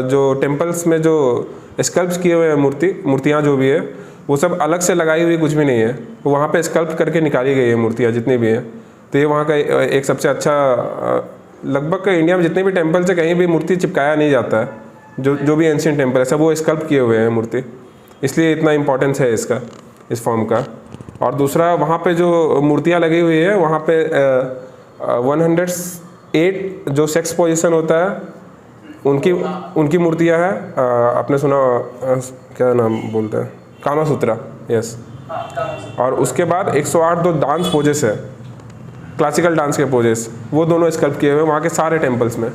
जो टेम्पल्स में जो स्कल्प्ट किए हुए हैं मूर्तियाँ जो भी है, वो सब अलग से लगाई हुई कुछ भी नहीं है, वो वहाँ पे स्कल्प्ट करके निकाली गई है मूर्तियाँ जितनी भी हैं। तो ये वहाँ का एक सबसे अच्छा, लगभग इंडिया में जितने भी टेम्पल्स है कहीं भी मूर्ति चिपकाया नहीं जाता है, जो भी एंशिएंट टेम्पल है सब वो स्कल्प्ट किए हुए हैं मूर्ति, इसलिए इतना इम्पोर्टेंस है इसका, इस फॉर्म का। और दूसरा, वहाँ पे जो मूर्तियाँ लगी हुई है, वहाँ पे 108 जो सेक्स पोजीशन होता है उनकी मूर्तियाँ हैं। आपने सुना क्या नाम बोलते हैं, कामा सूत्रा, यस। और उसके बाद 108 दो डांस पोजेस है, क्लासिकल डांस के पोजेस, वो दोनों स्कल्प्ट किए हुए वहाँ के सारे टेम्पल्स में।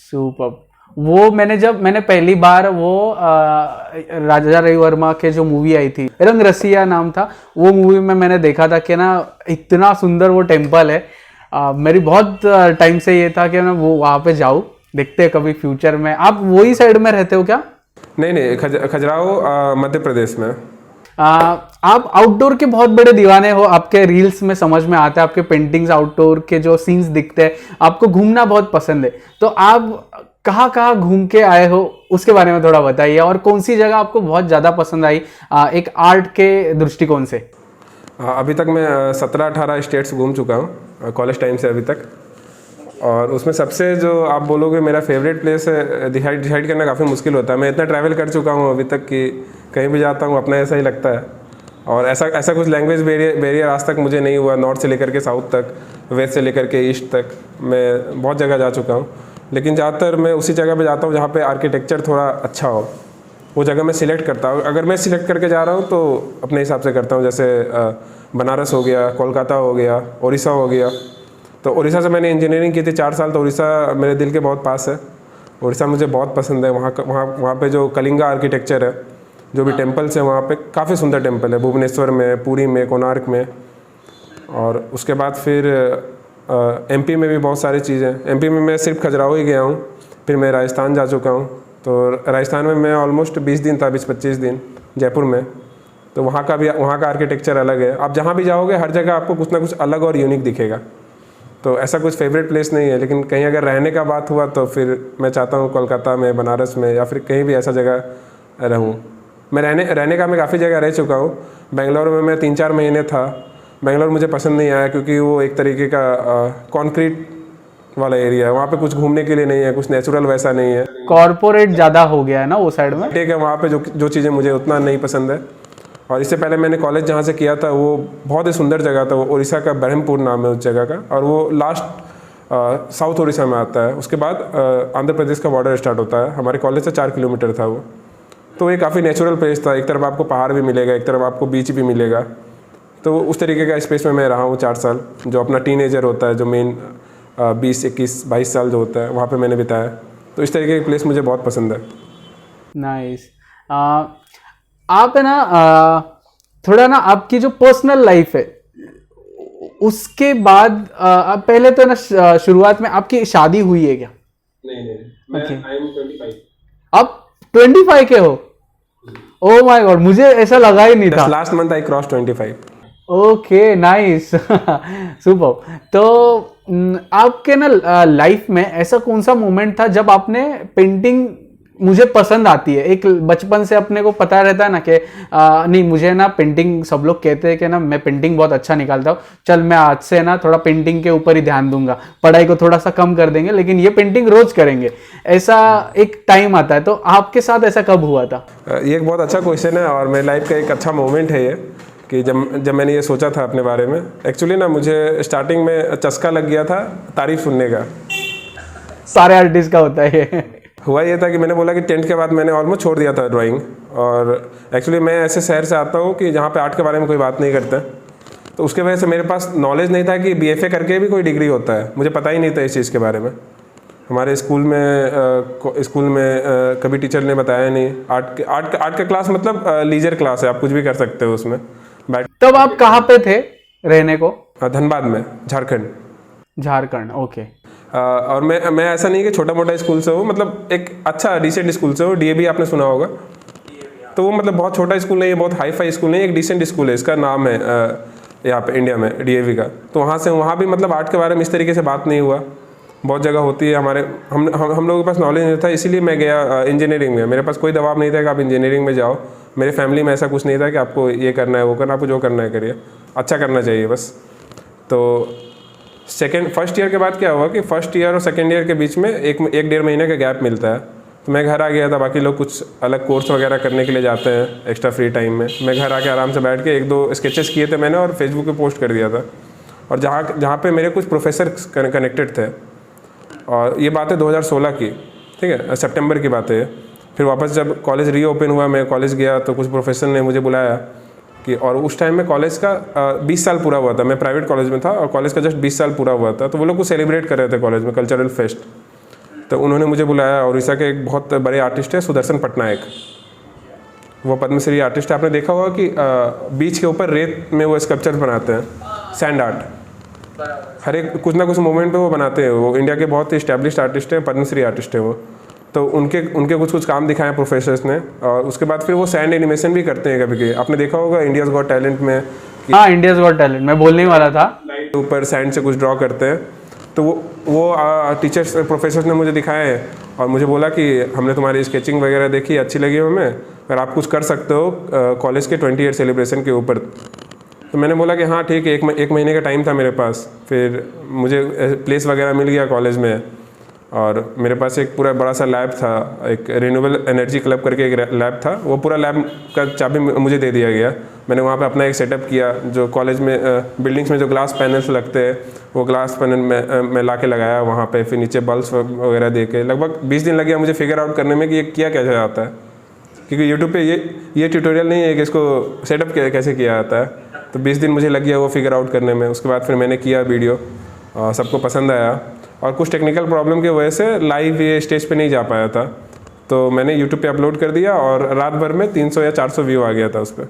सुपर। वो मैंने पहली बार वो राजा रवि वर्मा के जो मूवी आई थी, रंग रसिया नाम था, वो मूवी में मैंने देखा था कि ना इतना सुंदर वो टेम्पल है। मेरी बहुत टाइम से ये था कि मैं वो वहाँ पे जाऊँ, देखते हैं कभी फ्यूचर में। आप वही साइड में रहते हो क्या? नहीं, खजुराहो मध्य प्रदेश में। आप आउटडोर के बहुत बड़े दीवाने हो, आपके रील्स में समझ में आता है, आपके पेंटिंग्स आउटडोर के जो सीन्स दिखते हैं, आपको घूमना बहुत पसंद है। तो आप कहाँ घूम के आए हो उसके बारे में थोड़ा बताइए, और कौन सी जगह आपको बहुत ज़्यादा पसंद आई एक आर्ट के दृष्टिकोण से? अभी तक मैं 17-18 स्टेट्स घूम चुका हूँ कॉलेज टाइम से अभी तक, और उसमें सबसे जो आप बोलोगे मेरा फेवरेट प्लेस है, डिसाइड करना काफ़ी मुश्किल होता है। मैं इतना ट्रैवल कर चुका हूँ अभी तक कि कहीं भी जाता हूँ अपना ऐसा ही लगता है, और ऐसा कुछ लैंग्वेज बैरियर आज तक मुझे नहीं हुआ। नॉर्थ से लेकर के साउथ तक, वेस्ट से लेकर के ईस्ट तक, मैं बहुत जगह जा चुका हूँ, लेकिन ज़्यादातर मैं उसी जगह पे जाता हूँ जहाँ पे आर्किटेक्चर थोड़ा अच्छा हो, वो जगह मैं सिलेक्ट करता हूँ। अगर मैं सिलेक्ट करके जा रहा हूँ तो अपने हिसाब से करता हूँ, जैसे बनारस हो गया, कोलकाता हो गया, उड़ीसा हो गया। तो उड़ीसा से मैंने इंजीनियरिंग की थी 4 साल, तो उड़ीसा मेरे दिल के बहुत पास है, उड़ीसा मुझे बहुत पसंद है। वहाँ पे जो कलिंगा आर्किटेक्चर है, जो भी टेम्पल्स हैं वहाँ पे काफ़ी सुंदर टेम्पल है, भुवनेश्वर में, पुरी में, कोणार्क में। और उसके बाद फिर एमपी में भी बहुत सारी चीज़ें। एमपी में मैं सिर्फ खजुराहो ही गया हूँ, फिर मैं राजस्थान जा चुका हूँ। तो राजस्थान में मैं ऑलमोस्ट 20 दिन था, 20-25 दिन जयपुर में। तो वहाँ का आर्किटेक्चर अलग है। आप जहाँ भी जाओगे हर जगह आपको कुछ ना कुछ अलग और यूनिक दिखेगा। तो ऐसा कुछ फेवरेट प्लेस नहीं है, लेकिन कहीं अगर रहने का बात हुआ तो फिर मैं चाहता हूँ कोलकाता में, बनारस में, या फिर कहीं भी ऐसा जगह रहूँ। मैं रहने का मैं काफ़ी जगह रह चुका हूँ। बेंगलोर में मैं 3-4 महीने था। बेंगलोर मुझे पसंद नहीं आया क्योंकि वो एक तरीके का कंक्रीट वाला एरिया है, वहाँ पे कुछ घूमने के लिए नहीं है, कुछ नेचुरल वैसा नहीं है, कॉर्पोरेट ज़्यादा हो गया है ना वो साइड में। ठीक है, वहाँ पे जो चीज़ें मुझे उतना नहीं पसंद है। और इससे पहले मैंने कॉलेज जहाँ से किया था वो बहुत ही सुंदर जगह था, वो उड़ीसा का ब्रह्मपुर नाम है उस जगह का, और वो लास्ट साउथ उड़ीसा में आता है। उसके बाद आंध्र प्रदेश का बॉर्डर स्टार्ट होता है। हमारे कॉलेज से 4 किलोमीटर था वो। तो ये काफ़ी नेचुरल प्लेस था, एक तरफ आपको पहाड़ भी मिलेगा, एक तरफ आपको बीच भी मिलेगा। तो उस तरीके का स्पेस में मैं रहा हूँ 4 साल। जो अपना टीनेजर होता है, जो मेन 20-21-22 साल जो होता है, वहाँ पे मैंने बिताया। तो इस तरीके की प्लेस मुझे बहुत पसंद है। नाइस। आप है ना थोड़ा ना आपकी जो पर्सनल लाइफ है उसके बाद पहले तो ना शुरुआत में आपकी शादी हुई है क्या? नहीं, मैं आई एम 25। आप 25 के हो? ओह माय गॉड, मुझे ऐसा लगा ही नहीं था। Last month I cross 25। Okay, nice, super. तो आपके ना लाइफ में ऐसा कौन सा मोमेंट था जब आपने पेंटिंग मुझे पसंद आती है? एक बचपन से अपने को पता रहता है ना कि नहीं, मुझे ना पेंटिंग, सब लोग कहते हैं कि ना मैं पेंटिंग बहुत अच्छा निकालता हूँ, चल मैं आज से ना थोड़ा पेंटिंग के ऊपर ही ध्यान दूंगा, पढ़ाई को थोड़ा सा कम कर देंगे, लेकिन ये पेंटिंग रोज करेंगे। ऐसा एक टाइम आता है, तो आपके साथ ऐसा कब हुआ था? ये एक बहुत अच्छा क्वेश्चन है और मेरी लाइफ का एक अच्छा मोमेंट है ये, कि जब मैंने ये सोचा था अपने बारे में, एक्चुअली ना मुझे स्टार्टिंग में चस्का लग गया था तारीफ सुनने का। सारे आर्टिस्ट का होता है ये। हुआ ये था कि मैंने बोला कि 10th के बाद मैंने ऑलमोस्ट छोड़ दिया था ड्राइंग। और एक्चुअली मैं ऐसे शहर से आता हूँ कि जहाँ पे आर्ट के बारे में कोई बात नहीं करता, तो उसके वजह से मेरे पास नॉलेज नहीं था कि BFA करके भी कोई डिग्री होता है। मुझे पता ही नहीं था इस चीज़ के बारे में। हमारे स्कूल में कभी टीचर ने बताया नहीं। आर्ट का क्लास मतलब लीजर क्लास है, आप कुछ भी कर सकते हो उसमें बैठ। तब आप कहाँ पे थे रहने को? धनबाद में, झारखंड। झारखंड, ओके। और मैं ऐसा नहीं कि छोटा मोटा स्कूल से हूँ, मतलब एक अच्छा डिसेंट स्कूल से हूँ। DAV आपने सुना होगा, तो वो मतलब बहुत छोटा स्कूल नहीं है, बहुत हाई फाई स्कूल नहीं है, एक डिसेंट स्कूल है। इसका नाम है यहाँ पे इंडिया में DAV का। तो वहाँ भी मतलब आर्ट के बारे में इस तरीके से बात नहीं हुआ। बहुत जगह होती है हमारे, हम लोगों के पास नॉलेज नहीं था, इसीलिए मैं गया इंजीनियरिंग में। मेरे पास कोई दबाव नहीं था कि आप इंजीनियरिंग में जाओ। मेरे फैमिली में ऐसा कुछ नहीं था कि आपको ये करना है वो करना, आपको जो करना है करिए, अच्छा करना चाहिए बस। तो फर्स्ट ईयर के बाद क्या हुआ कि फर्स्ट ईयर और सेकेंड ईयर के बीच में एक 1.5 महीने का गैप मिलता है। तो मैं घर आ गया था। बाकी लोग कुछ अलग कोर्स वगैरह करने के लिए जाते हैं एक्स्ट्रा फ्री टाइम में। मैं घर आके आराम से बैठ के 1-2 स्केचेस किए थे मैंने और फेसबुक पे पोस्ट कर दिया था। और जहाँ पे मेरे कुछ प्रोफेसर कनेक्टेड थे, और ये बात है 2016 की, ठीक है, सितंबर की बात है। फिर वापस जब कॉलेज रीओपन हुआ, मैं कॉलेज गया तो कुछ प्रोफेसर ने मुझे बुलाया कि, और उस टाइम में कॉलेज का 20 साल पूरा हुआ था। मैं प्राइवेट कॉलेज में था और कॉलेज का जस्ट 20 साल पूरा हुआ था। तो वो लोग कुछ सेलिब्रेट कर रहे थे कॉलेज में, कल्चरल फेस्ट। तो उन्होंने मुझे बुलाया। उड़ीसा के एक बहुत बड़े आर्टिस्ट है सुदर्शन पटनायक, वो पद्मश्री आर्टिस्ट है। आपने देखा होगा कि बीच के ऊपर रेत में वो स्कल्पचर बनाते हैं, सैंड आर्ट। हर एक कुछ ना कुछ मोमेंट पे वो बनाते हैं। वो इंडिया के बहुत ही इस्टेब्लिश्ड आर्टिस्ट हैं, पद्मश्री आर्टिस्ट है वो। तो उनके कुछ काम दिखाए प्रोफेसर्स ने। और उसके बाद फिर वो सैंड एनिमेशन भी करते हैं कभी कभी। आपने देखा होगा इंडियाज़ गॉट टैलेंट में। हाँ, इंडियाज़ गॉट टैलेंट मैं बोलने वाला था। लाइट ऊपर सैंड से कुछ ड्रॉ करते हैं। तो वो टीचर्स प्रोफेसर्स ने मुझे दिखाया है और मुझे बोला कि हमने तुम्हारी स्केचिंग वगैरह देखी, अच्छी लगी हमें, अगर आप कुछ कर सकते हो कॉलेज के 20 ईयर सेलिब्रेशन के ऊपर। तो मैंने बोला कि हाँ ठीक है, एक महीने का टाइम था मेरे पास। फिर मुझे प्लेस वगैरह मिल गया कॉलेज में, और मेरे पास एक पूरा बड़ा सा लैब था, एक रिन्यूएबल एनर्जी क्लब करके एक लैब था। वो पूरा लैब का चाबी मुझे दे दिया गया। मैंने वहाँ पे अपना एक सेटअप किया, जो कॉलेज में बिल्डिंग्स में जो ग्लास पैनल्स लगते हैं, वो ग्लास पैनल मैं ला के लगाया वहाँ पे। फिर नीचे बल्ब्स वगैरह दे के लगभग 20 दिन लग गया मुझे फिगर आउट करने में कि ये किया कैसे जाता है, क्योंकि यूट्यूब पे ये ट्यूटोरियल नहीं है कि इसको सेटअप कैसे किया जाता है। तो 20 दिन मुझे लग गया वो फिगर आउट करने में। उसके बाद फिर मैंने किया वीडियो, सबको पसंद आया। और कुछ टेक्निकल प्रॉब्लम की वजह से लाइव ये स्टेज पे नहीं जा पाया था, तो मैंने यूट्यूब पे अपलोड कर दिया और रात भर में 300 या 400 व्यू आ गया था उस पर।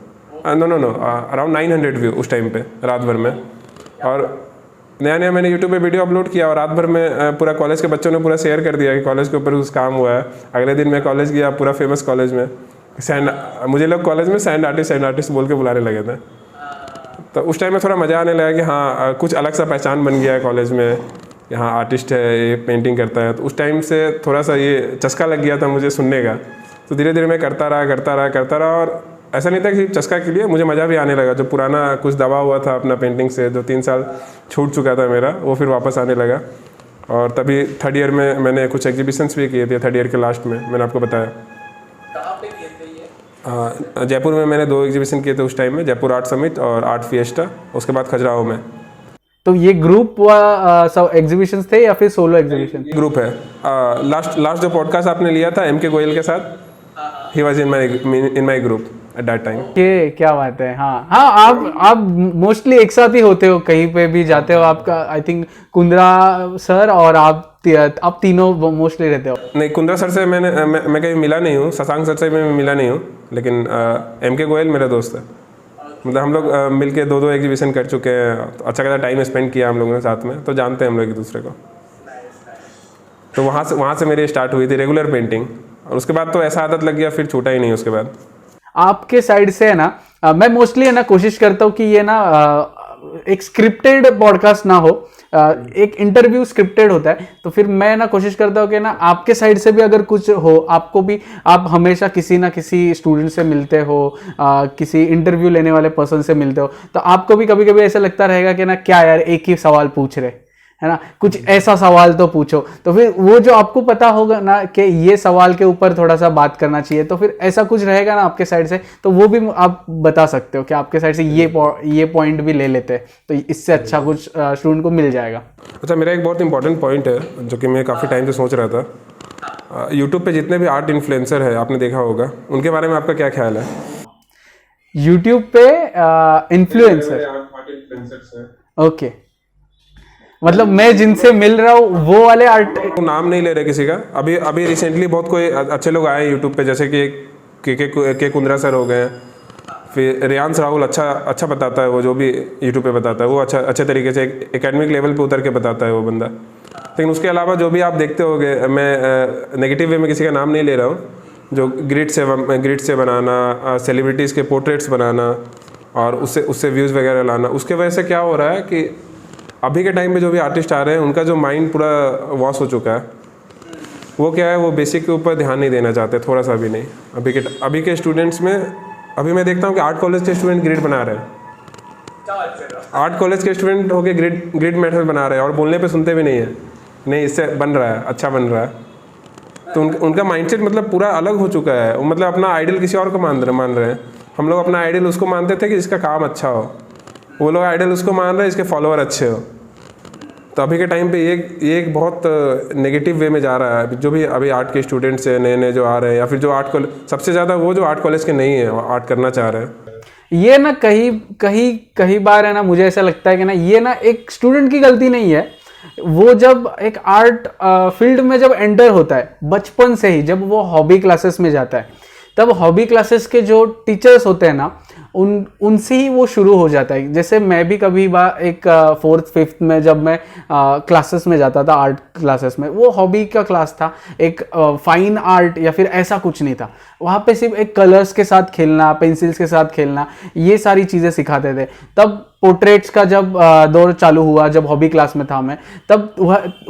नो अराउंड 900 व्यू उस टाइम पे रात भर में। और नया मैंने यूट्यूब पे वीडियो अपलोड किया और रात भर में पूरा कॉलेज के बच्चों ने पूरा शेयर कर दिया कि कॉलेज के ऊपर कुछ काम हुआ है। अगले दिन मैं कॉलेज गया, पूरा फेमस कॉलेज में मुझे लोग कॉलेज में सैंड आर्टिस्ट बोल के बुलाने लगे थे। तो उस टाइम में थोड़ा मज़ा आने लगा कि हाँ कुछ अलग सा पहचान बन गया है कॉलेज में, यहाँ आर्टिस्ट है, ये पेंटिंग करता है। तो उस टाइम से थोड़ा सा ये चस्का लग गया था मुझे सुनने का। तो धीरे धीरे मैं करता रहा और ऐसा नहीं था कि चस्का के लिए, मुझे मज़ा भी आने लगा। जो पुराना कुछ दबा हुआ था अपना पेंटिंग से, जो 3 साल छूट चुका था मेरा, वो फिर वापस आने लगा। और तभी 3rd ईयर में मैंने कुछ एग्जीबिशंस भी किए थे। 3rd ईयर के लास्ट में मैंने आपको बताया। कहाँ पे किए थे ये? जयपुर में मैंने 2 एग्जीबिशन किए थे उस टाइम में, जयपुर आर्ट समिट और आर्ट फिएस्टा। उसके बाद खजुराहो में। तो ये ग्रुप सब एग्जीबिशंस थे या फिर सोलो एग्जीबिशन? ग्रुप है। लास्ट जो पॉडकास्ट आपने लिया था MK गोयल के साथ, he was in my group at that time. क्या बात है। हाँ, आप मोस्टली एक साथ ही होते हो, कहीं पे भी जाते हो। आपका आई थिंक कुंद्रा सर और आप तीनों मोस्टली रहते हो। नहीं, कुंद्रा सर से मैं कहीं मिला नहीं हूँ, शशांक सर से मैं मिला नहीं हूँ, लेकिन MK गोयल मेरा दोस्त है। मतलब हम लोग मिलके 2 एग्जीबिशन कर चुके हैं। अच्छा खासा टाइम स्पेंड किया हम लोगों ने साथ में, तो जानते हैं हम लोग एक दूसरे को। तो वहाँ से मेरी स्टार्ट हुई थी रेगुलर पेंटिंग, और उसके बाद तो ऐसा आदत लग गया, फिर छूटा ही नहीं उसके बाद। आपके साइड से है ना, मैं मोस्टली है ना कोशिश करता हूँ कि ये ना एक स्क्रिप्टेड पॉडकास्ट ना हो, एक इंटरव्यू स्क्रिप्टेड होता है। तो फिर मैं ना कोशिश करता हूँ कि ना आपके साइड से भी अगर कुछ हो, आपको भी, आप हमेशा किसी ना किसी स्टूडेंट से मिलते हो, किसी इंटरव्यू लेने वाले पर्सन से मिलते हो, तो आपको भी कभी कभी ऐसा लगता रहेगा कि ना क्या यार एक ही सवाल पूछ रहे है ना, कुछ ऐसा सवाल तो पूछो। तो फिर वो जो आपको पता होगा ना कि ये सवाल के ऊपर थोड़ा सा बात करना चाहिए, तो फिर ऐसा कुछ रहेगा ना आपके साइड से, तो वो भी आप बता सकते हो कि आपके साइड से ये पॉइंट भी ले लेते हैं, तो इससे अच्छा कुछ स्टूडेंट को मिल जाएगा। अच्छा, मेरा एक बहुत इंपॉर्टेंट पॉइंट है जो कि मैं काफ़ी टाइम से सोच रहा था। यूट्यूब पे जितने भी आर्ट इन्फ्लुएंसर है, आपने देखा होगा, उनके बारे में आपका क्या ख्याल है? यूट्यूब पे इन्फ्लुएंसर, ओके, मतलब मैं जिनसे मिल रहा हूँ वो वाले आर्ट, नाम नहीं ले रहे किसी का। अभी अभी रिसेंटली बहुत कोई अच्छे लोग आए हैं यूट्यूब पे, जैसे कि के कुंद्रा सर हो गए, फिर रियांश राहुल अच्छा बताता है, वो जो भी यूट्यूब पे बताता है वो अच्छे तरीके से एकेडमिक लेवल पे उतर के बताता है वो बंदा। लेकिन उसके अलावा जो भी आप देखते होगे, मैं नेगेटिव वे में किसी का नाम नहीं ले रहा हूँ, जो ग्रिड से बनाना, सेलिब्रिटीज़ के पोर्ट्रेट्स बनाना और उससे व्यूज़ वगैरह लाना, उसके वजह से क्या हो रहा है कि अभी के टाइम पे जो भी आर्टिस्ट आ रहे हैं उनका जो माइंड पूरा वॉश हो चुका है। वो क्या है, वो बेसिक के ऊपर ध्यान नहीं देना चाहते, थोड़ा सा भी नहीं। अभी के स्टूडेंट्स में अभी मैं देखता हूँ कि आर्ट कॉलेज के स्टूडेंट ग्रिड बना रहे हैं, आर्ट कॉलेज के स्टूडेंट होके ग्रिड मेथड बना रहे हैं और बोलने पे सुनते भी नहीं है, नहीं इससे बन रहा है, अच्छा बन रहा है। तो उनका माइंडसेट मतलब पूरा अलग हो चुका है। वो मतलब अपना आइडल किसी और को मान रहे हैं। हम लोग अपना आइडल उसको मानते थे कि जिसका काम अच्छा हो, वो लोग आइडल उसको मान रहे हैं इसके फॉलोअर अच्छे हो। तो अभी के टाइम पे ये एक बहुत नेगेटिव वे में जा रहा है। जो भी अभी आर्ट के स्टूडेंट्स हैं नए जो आ रहे हैं, या फिर जो आर्ट कॉलेज, सबसे ज़्यादा वो जो आर्ट कॉलेज के नहीं है आर्ट करना चाह रहे हैं। ये ना कहीं बार है ना, मुझे ऐसा लगता है कि ना ये ना एक स्टूडेंट की गलती नहीं है। वो जब एक आर्ट फील्ड में जब एंटर होता है बचपन से ही, जब वो हॉबी क्लासेस में जाता है, तब हॉबी क्लासेस के जो टीचर्स होते हैं ना उनसे ही वो शुरू हो जाता है। जैसे मैं भी कभी एक 4th 5th में जब मैं क्लासेस में जाता था, आर्ट क्लासेस में, वो हॉबी का क्लास था, एक फाइन आर्ट या फिर ऐसा कुछ नहीं था। वहाँ पे सिर्फ एक कलर्स के साथ खेलना, पेंसिल्स के साथ खेलना, ये सारी चीज़ें सिखाते थे। तब पोर्ट्रेट्स का जब दौर चालू हुआ, जब हॉबी क्लास में था मैं, तब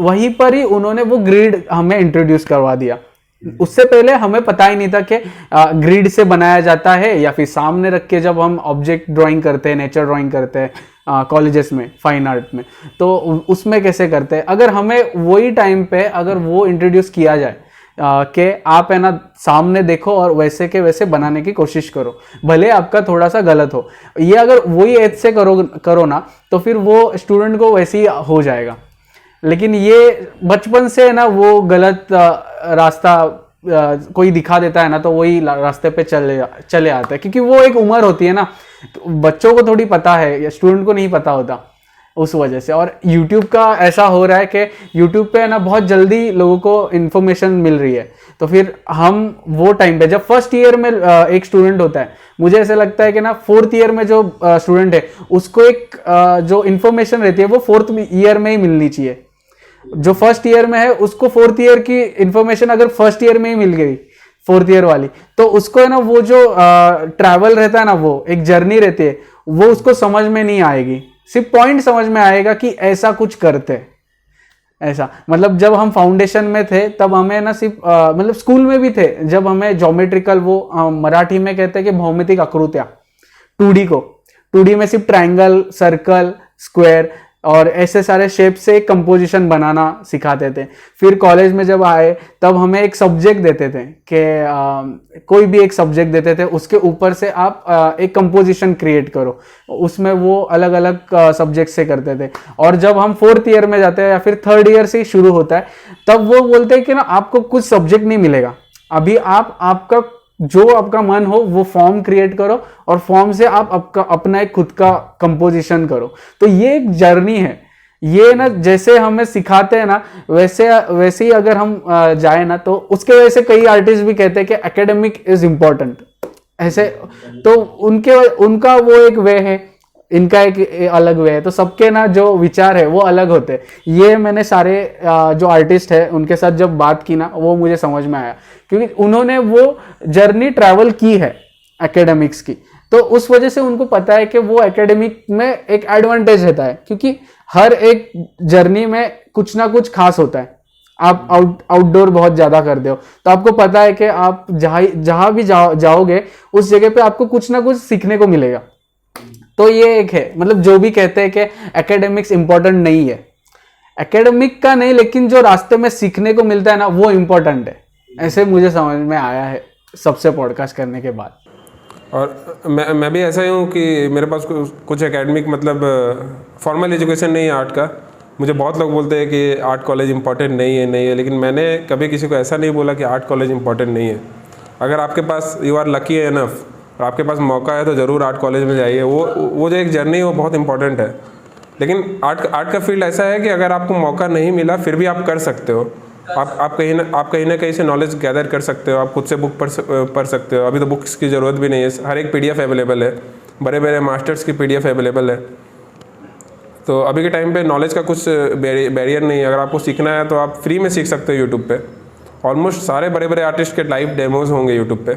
वहीं पर ही उन्होंने वो ग्रिड हमें इंट्रोड्यूस करवा दिया। उससे पहले हमें पता ही नहीं था कि ग्रिड से बनाया जाता है, या फिर सामने रख के जब हम ऑब्जेक्ट ड्राइंग करते हैं, नेचर ड्राइंग करते हैं कॉलेजेस में, फाइन आर्ट में, तो उसमें कैसे करते हैं। अगर हमें वही टाइम पे अगर वो इंट्रोड्यूस किया जाए कि आप है ना सामने देखो और वैसे के वैसे बनाने की कोशिश करो, भले आपका थोड़ा सा गलत हो, ये अगर वही एज से करो ना, तो फिर वो स्टूडेंट को वैसे ही हो जाएगा। लेकिन ये बचपन से ना वो गलत रास्ता कोई दिखा देता है ना, तो वही रास्ते पे चले आते हैं, क्योंकि वो एक उम्र होती है ना, तो बच्चों को थोड़ी पता है, स्टूडेंट को नहीं पता होता उस वजह से। और YouTube का ऐसा हो रहा है कि YouTube पे ना बहुत जल्दी लोगों को इन्फॉर्मेशन मिल रही है। तो फिर हम वो टाइम पे जब फर्स्ट ईयर में एक स्टूडेंट होता है, मुझे ऐसा लगता है कि ना 4th ईयर में जो स्टूडेंट है उसको एक जो इन्फॉर्मेशन रहती है वो 4th ईयर में ही मिलनी चाहिए। जो फर्स्ट ईयर में है उसको 4th ईयर की इंफॉर्मेशन अगर फर्स्ट ईयर में ही मिल गई, 4th ईयर वाली, तो उसको है ना वो जो ट्रैवल रहता है ना, वो एक जर्नी रहती है, वो उसको समझ में नहीं आएगी। सिर्फ पॉइंट समझ में आएगा कि ऐसा कुछ करते, ऐसा। मतलब जब हम फाउंडेशन में थे तब हमें ना सिर्फ मतलब स्कूल में भी थे, जब हमें ज्योमेट्रिकल वो मराठी में कहते हैं कि भौमितिक आकृतियां, 2D में सिर्फ ट्रायंगल, सर्कल, स्क्वायर और ऐसे सारे शेप से एक कंपोजिशन बनाना सिखाते थे। फिर कॉलेज में जब आए तब हमें एक सब्जेक्ट देते थे कि कोई भी एक सब्जेक्ट देते थे, उसके ऊपर से आप एक कंपोजिशन क्रिएट करो। उसमें वो अलग अलग सब्जेक्ट से करते थे। और जब हम 4th ईयर में जाते हैं या फिर 3rd ईयर से ही शुरू होता है, तब वो बोलते हैं कि ना आपको कुछ सब्जेक्ट नहीं मिलेगा, अभी आपका जो आपका मन हो वो फॉर्म क्रिएट करो और फॉर्म से आप अपना एक खुद का कंपोजिशन करो। तो ये एक जर्नी है। ये ना जैसे हमें सिखाते हैं ना, वैसे ही अगर हम जाए ना, तो उसके वजह से कई आर्टिस्ट भी कहते हैं कि एकेडमिक इज इम्पोर्टेंट ऐसे। तो उनका वो एक वे है, इनका एक अलग वे है। तो सबके ना जो विचार है वो अलग होते हैं। ये मैंने सारे जो आर्टिस्ट है उनके साथ जब बात की ना, वो मुझे समझ में आया, क्योंकि उन्होंने वो जर्नी ट्रैवल की है एकेडमिक्स की। तो उस वजह से उनको पता है कि वो एकेडमिक में एक एडवांटेज रहता है, क्योंकि हर एक जर्नी में कुछ ना कुछ खास होता है। आप आउटडोर बहुत ज्यादा करते हो तो आपको पता है कि आप जहां भी जाओगे उस जगह पे आपको कुछ ना कुछ सीखने को मिलेगा। तो ये एक है, मतलब जो भी कहते हैं कि एकेडमिक्स इंपॉर्टेंट नहीं है, एकेडमिक का नहीं, लेकिन जो रास्ते में सीखने को मिलता है ना वो इम्पोर्टेंट है, ऐसे मुझे समझ में आया है सबसे पॉडकास्ट करने के बाद। और मैं भी ऐसा ही हूँ कि मेरे पास कुछ एकेडमिक मतलब फॉर्मल एजुकेशन नहीं है आर्ट का। मुझे बहुत लोग बोलते हैं कि आर्ट कॉलेज इंपॉर्टेंट नहीं है, लेकिन मैंने कभी किसी को ऐसा नहीं बोला कि आर्ट कॉलेज इंपॉर्टेंट नहीं है। अगर आपके पास यू आर लकी एनफ और आपके पास मौका है तो ज़रूर आर्ट कॉलेज में जाइए। वो जो एक जर्नी है वो बहुत इंपॉर्टेंट है। लेकिन आर्ट का फील्ड ऐसा है कि अगर आपको मौका नहीं मिला फिर भी आप कर सकते हो। आप कहीं ना कहीं से नॉलेज गैदर कर सकते हो। आप खुद से बुक पढ़ सकते हो। अभी तो बुक्स की ज़रूरत भी नहीं है, हर एक PDF अवेलेबल है, बड़े मास्टर्स की PDF अवेलेबल है। तो अभी के टाइम पे नॉलेज का कुछ बैरियर नहीं है। अगर आपको सीखना है तो आप फ्री में सीख सकते हो यूट्यूब पे। ऑलमोस्ट सारे बड़े आर्टिस्ट के लाइव डेमोज होंगे यूट्यूब पे।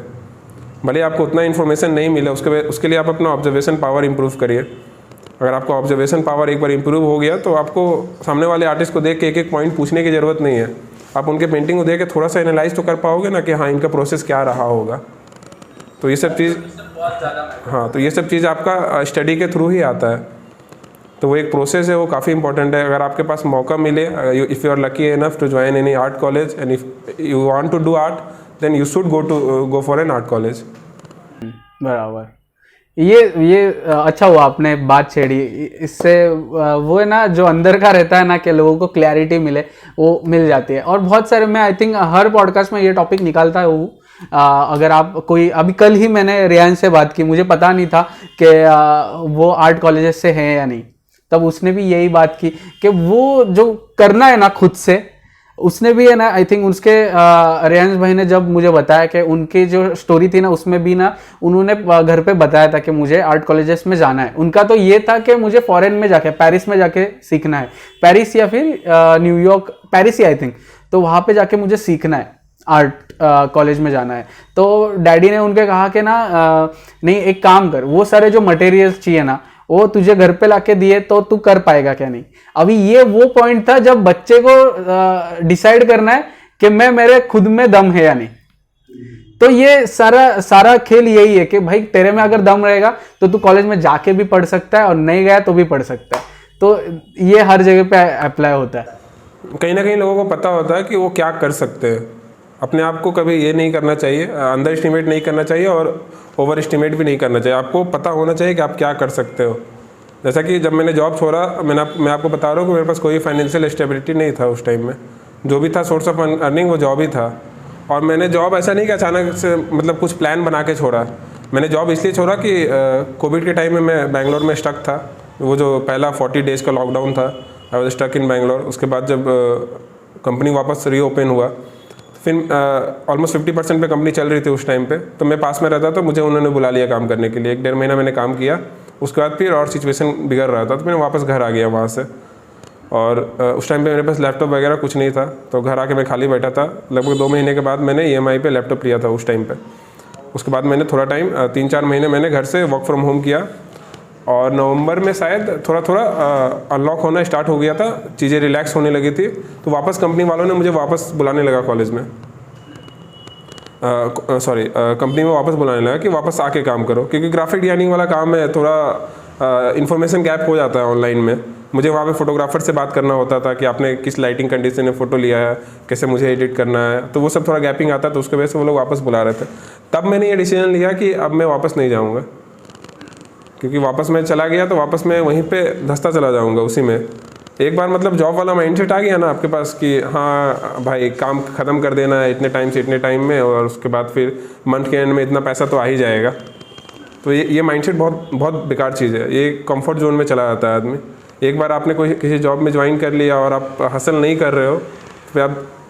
भले आपको उतना इन्फॉर्मेशन नहीं मिले, उसके लिए आप अपना ऑब्जर्वेशन पावर इंप्रूव करिए। अगर आपका ऑब्जर्वेशन पावर एक बार इंप्रूव हो गया तो आपको सामने वाले आर्टिस्ट को देख के एक पॉइंट पूछने की ज़रूरत नहीं है। आप उनके पेंटिंग को देख के थोड़ा सा एनालाइज तो कर पाओगे ना कि हाँ इनका प्रोसेस क्या रहा होगा। तो ये सब चीज़ आपका स्टडी के थ्रू ही आता है। तो वो एक प्रोसेस है, वो काफ़ी इंपॉर्टेंट है। अगर आपके पास मौका मिले, if you are lucky enough to join any art college and if you want to do art then you should go for an art college. बराबर। ये अच्छा हुआ आपने बात छेड़ी। इससे वो है ना जो अंदर का रहता है ना कि लोगों को क्लैरिटी मिले, वो मिल जाती है। और बहुत सारे, मैं आई थिंक हर पॉडकास्ट में ये टॉपिक निकालता हूँ। अगर आप कोई, अभी कल ही मैंने रियान से बात की, मुझे पता नहीं था कि वो आर्ट कॉलेजेस से हैं या नहीं। तब उसने भी यही बात की कि वो जो करना है ना खुद से, उसने भी है ना, आई थिंक उसके रियांश भाई ने जब मुझे बताया कि उनकी जो स्टोरी थी ना उसमें भी ना उन्होंने घर पे बताया था कि मुझे आर्ट कॉलेजेस में जाना है। उनका तो ये था कि मुझे फॉरेन में जाके, पेरिस में जाके सीखना है, पेरिस या फिर New York, Paris he I think, तो वहाँ पे जाके मुझे सीखना है, आर्ट कॉलेज में जाना है। तो डैडी ने उनके कहा कि ना नहीं एक काम कर, वो सारे जो मटेरियल्स चाहिए ना वो तुझे घर पे लाके दिए तो तू कर पाएगा क्या नहीं। अभी ये वो पॉइंट था जब बच्चे को डिसाइड करना है कि मैं, मेरे खुद में दम है या नहीं। तो ये सारा खेल यही है कि भाई तेरे में अगर दम रहेगा तो तू कॉलेज में जाके भी पढ़ सकता है और नहीं गया तो भी पढ़ सकता है। तो ये हर जगह पे अप्लाई होता है। कहीं ना कहीं लोगों को पता होता है कि वो क्या कर सकते हैं। अपने आप को कभी ये नहीं करना चाहिए, अंडर एस्टिमेट नहीं करना चाहिए और ओवर एस्टिमेट भी नहीं करना चाहिए। आपको पता होना चाहिए कि आप क्या कर सकते हो। जैसा कि जब मैंने जॉब छोड़ा, मैं आपको बता रहा हूँ कि मेरे पास कोई फाइनेंशियल स्टेबिलिटी नहीं था उस टाइम में। जो भी था सोर्स ऑफ अर्निंग वो जॉब ही था। और मैंने जॉब ऐसा नहीं कि अचानक से मतलब कुछ प्लान बना के छोड़ा। मैंने जॉब इसलिए छोड़ा कि कोविड के टाइम में मैं बेंगलोर में स्टक था। वो जो पहला 40 डेज़ का लॉकडाउन था, I was stuck in Bangalore. उसके बाद जब कंपनी वापस रीओपन हुआ, फिर ऑलमोस्ट 50% पे कंपनी चल रही थी उस टाइम पे, तो मैं पास में रहता तो मुझे उन्होंने बुला लिया काम करने के लिए। 1-1.5 महीना मैंने काम किया। उसके बाद फिर और सिचुएशन बिगड़ रहा था तो मैं वापस घर आ गया वहाँ से। और उस टाइम पे मेरे पास लैपटॉप वगैरह कुछ नहीं था, तो घर आके मैं खाली बैठा था। लगभग 2 महीने के बाद मैंने EMI पे लैपटॉप लिया था उस टाइम पे। उसके बाद मैंने थोड़ा टाइम 3-4 महीने मैंने घर से वर्क फ्रॉम होम किया। और नवंबर में शायद थोड़ा अनलॉक होना स्टार्ट हो गया था, चीज़ें रिलैक्स होने लगी थी। तो वापस कंपनी वालों ने मुझे वापस बुलाने लगा कॉलेज में, कंपनी में वापस बुलाने लगा कि वापस आके काम करो, क्योंकि ग्राफिक डिजाइनिंग वाला काम है, थोड़ा इन्फॉर्मेशन गैप हो जाता है ऑनलाइन में। मुझे वहाँ पे फोटोग्राफर से बात करना होता था कि आपने किस लाइटिंग कंडीशन में फ़ोटो लिया है, कैसे मुझे एडिट करना है, तो वो सब थोड़ा गैपिंग आता, तो उसके वजह से वो लोग वापस बुला रहे थे। तब मैंने ये डिसीजन लिया कि अब मैं वापस नहीं जाऊँगा, क्योंकि वापस मैं चला गया तो वापस मैं वहीं पे धंसता चला जाऊंगा उसी में। एक बार मतलब जॉब वाला माइंडसेट आ गया ना आपके पास कि हाँ भाई काम ख़त्म कर देना है इतने टाइम से इतने टाइम में, और उसके बाद फिर मंथ के एंड में इतना पैसा तो आ ही जाएगा। तो ये माइंडसेट बहुत बेकार चीज़ है। ये कंफर्ट जोन में चला जाता है आदमी। एक बार आपने किसी जॉब में ज्वाइन कर लिया और आप हासिल नहीं कर रहे हो, फिर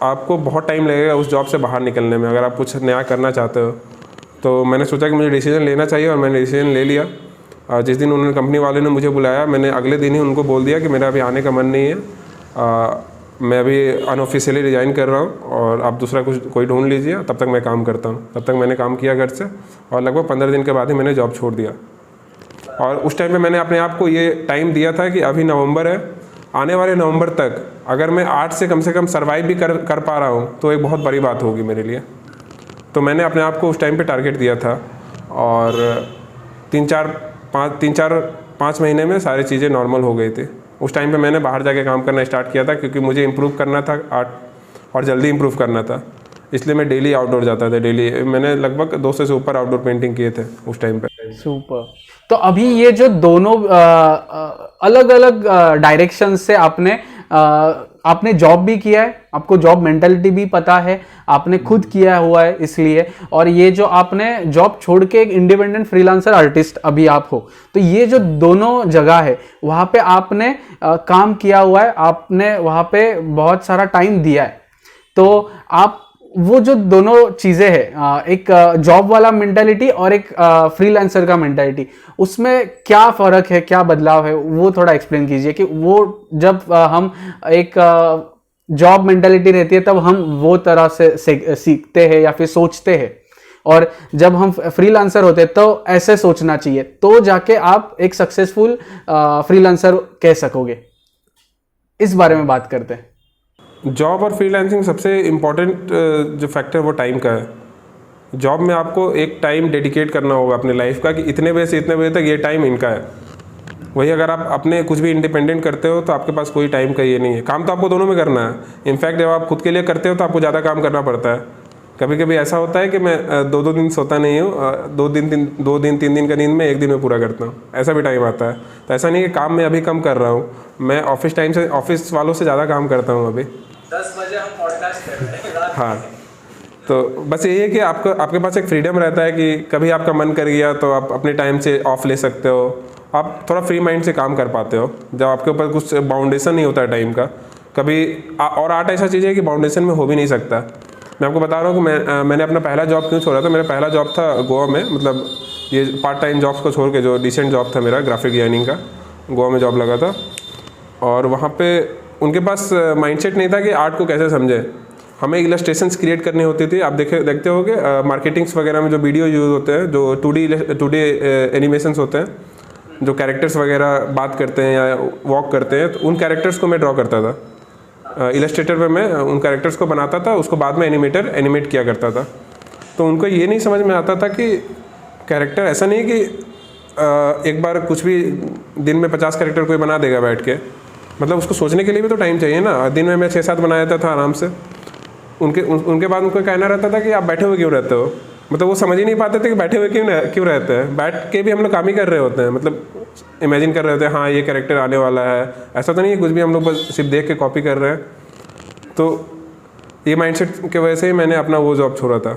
आपको बहुत टाइम लगेगा उस जॉब से बाहर निकलने में, अगर आप कुछ नया करना चाहते हो। तो मैंने सोचा कि मुझे डिसीजन लेना चाहिए और मैंने डिसीजन ले लिया। जिस दिन उन्होंने कंपनी वाले ने मुझे बुलाया, मैंने अगले दिन ही उनको बोल दिया कि मेरा अभी आने का मन नहीं है, मैं अभी अनऑफिशियली रिज़ाइन कर रहा हूँ और आप दूसरा कोई ढूंढ लीजिए, तब तक मैं काम करता हूँ। तब तक मैंने काम किया घर से और लगभग 15 दिन के बाद ही मैंने जॉब छोड़ दिया। और उस टाइम पे मैंने अपने आप को ये टाइम दिया था कि अभी नवंबर है, आने वाले नवंबर तक अगर मैं आर्ट से कम सर्वाइव भी कर पा रहा हूँ तो एक बहुत बड़ी बात होगी मेरे लिए। तो मैंने अपने आप को उस टाइम पे टारगेट दिया था और 3-4-5 महीने में सारी चीज़ें नॉर्मल हो गई थी। उस टाइम पे मैंने बाहर जाके काम करना स्टार्ट किया था, क्योंकि मुझे इम्प्रूव करना था आर्ट और जल्दी इम्प्रूव करना था, इसलिए मैं डेली आउटडोर जाता था। डेली मैंने लगभग 200 से ऊपर आउटडोर पेंटिंग किए थे उस टाइम पे। सुपर। तो अभी ये जो दोनों अलग अलग डायरेक्शन से आपने जॉब भी किया है, आपको जॉब मेंटालिटी भी पता है, आपने खुद किया हुआ है इसलिए, और ये जो आपने जॉब छोड़ के एक इंडिपेंडेंट फ्रीलांसर आर्टिस्ट अभी आप हो, तो ये जो दोनों जगह है वहां पे आपने काम किया हुआ है, आपने वहां पे बहुत सारा टाइम दिया है। तो आप वो जो दोनों चीजें हैं, एक जॉब वाला मेंटालिटी और एक फ्रीलांसर का मेंटालिटी, उसमें क्या फर्क है, क्या बदलाव है, वो थोड़ा एक्सप्लेन कीजिए। कि वो जब हम एक जॉब मेंटालिटी रहती है तब हम वो तरह से सीखते हैं या फिर सोचते हैं, और जब हम फ्रीलांसर होते हैं तो ऐसे सोचना चाहिए, तो जाके आप एक सक्सेसफुल फ्रीलांसर कह सकोगे। इस बारे में बात करते हैं। जॉब और फ्रीलांसिंग सबसे इम्पॉर्टेंट जो फैक्टर वो टाइम का है। जॉब में आपको एक टाइम डेडिकेट करना होगा अपने लाइफ का, कि इतने बजे से इतने बजे तक ये टाइम इनका है। वही अगर आप अपने कुछ भी इंडिपेंडेंट करते हो तो आपके पास कोई टाइम का ये नहीं है। काम तो आपको दोनों में करना है। इनफैक्ट जब आप खुद के लिए करते हो तो आपको ज़्यादा काम करना पड़ता है। कभी कभी ऐसा होता है कि मैं 2-2 दिन सोता नहीं हूँ, 2-3 दिन का नींद में 1 दिन में पूरा करता हूँ, ऐसा भी टाइम आता है। तो ऐसा नहीं कि काम में अभी कम कर रहा हूँ, मैं ऑफिस वालों से ज़्यादा काम करता हूँ अभी। 10 बजे हम पॉडकास्ट कर रहे हैं। हाँ, तो बस यही है कि आपके पास एक फ्रीडम रहता है कि कभी आपका मन कर गया तो आप अपने टाइम से ऑफ ले सकते हो। आप थोड़ा फ्री माइंड से काम कर पाते हो जब आपके ऊपर कुछ बाउंडेशन नहीं होता है टाइम का कभी। और आर्ट ऐसा चीज़ है कि बाउंडेशन में हो भी नहीं सकता। मैं आपको बता रहा हूँ कि मैंने अपना पहला जॉब क्यों छोड़ा था। मेरा पहला जॉब था गोवा में, मतलब ये पार्ट टाइम जॉब्स को छोड़ के जो डिसेंट जॉब था मेरा ग्राफिक डिजाइनिंग का, गोवा में जॉब लगा था। और वहाँ पे उनके पास माइंडसेट नहीं था कि आर्ट को कैसे समझे। हमें इलस्ट्रेशंस क्रिएट करनी होती थी। आप देखते होगे मार्केटिंग्स वगैरह में जो वीडियो यूज़ होते हैं, जो 2D एनिमेशंस होते हैं, जो कैरेक्टर्स वगैरह बात करते हैं या वॉक करते हैं, तो उन कैरेक्टर्स को मैं ड्रॉ करता था। इलस्ट्रेटर पे मैं उन कैरेक्टर्स को बनाता था, उसको बाद में एनिमेटर एनिमेट किया करता था। तो उनको ये नहीं समझ में आता था कि कैरेक्टर ऐसा नहीं कि एक बार कुछ भी दिन में 50 कैरेक्टर कोई बना देगा बैठ के, मतलब उसको सोचने के लिए भी तो टाइम चाहिए ना। दिन में मैं 6-7 बना देता था आराम से। उनके बाद उनको कहना रहता था कि आप बैठे हुए क्यों रहते हो, मतलब वो समझ ही नहीं पाते थे कि बैठे हुए क्यों रहते हैं। बैठ के भी हम लोग काम ही कर रहे होते हैं, मतलब इमेजिन कर रहे होते हैं हाँ ये कैरेक्टर आने वाला है। ऐसा तो नहीं है कुछ भी हम लोग बस सिर्फ देख के कॉपी कर रहे हैं। तो ये माइंडसेट की वजह से ही मैंने अपना वो जॉब छोड़ा था।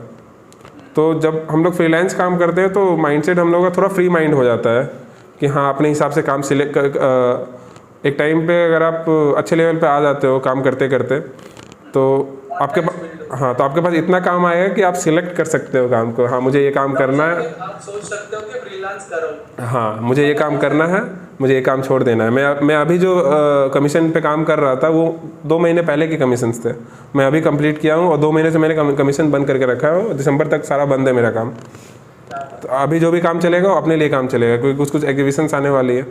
तो जब हम लोग फ्रीलांस काम करते हैं तो माइंडसेट हम लोग का थोड़ा फ्री माइंड हो जाता है कि हाँ अपने हिसाब से काम सिलेक्ट एक टाइम पे अगर आप अच्छे लेवल पे आ जाते हो काम करते करते, तो आपके पास इतना काम आएगा कि आप सिलेक्ट कर सकते हो काम को। हाँ मुझे ये काम करना है, आप सोच सकते हो कि फ्रीलांस करो। हाँ मुझे ये काम करना है, मुझे ये काम छोड़ देना है। मैं अभी जो कमीशन पे काम कर रहा था वो 2 महीने पहले के कमीशंस थे, मैं अभी कंप्लीट किया हूँ और 2 महीने से मैंने कमीशन बंद करके रखा है। दिसंबर तक सारा बंद है मेरा काम। तो अभी जो भी काम चलेगा वो अपने लिए काम चलेगा, क्योंकि कुछ एग्जीबिशंस आने वाली है।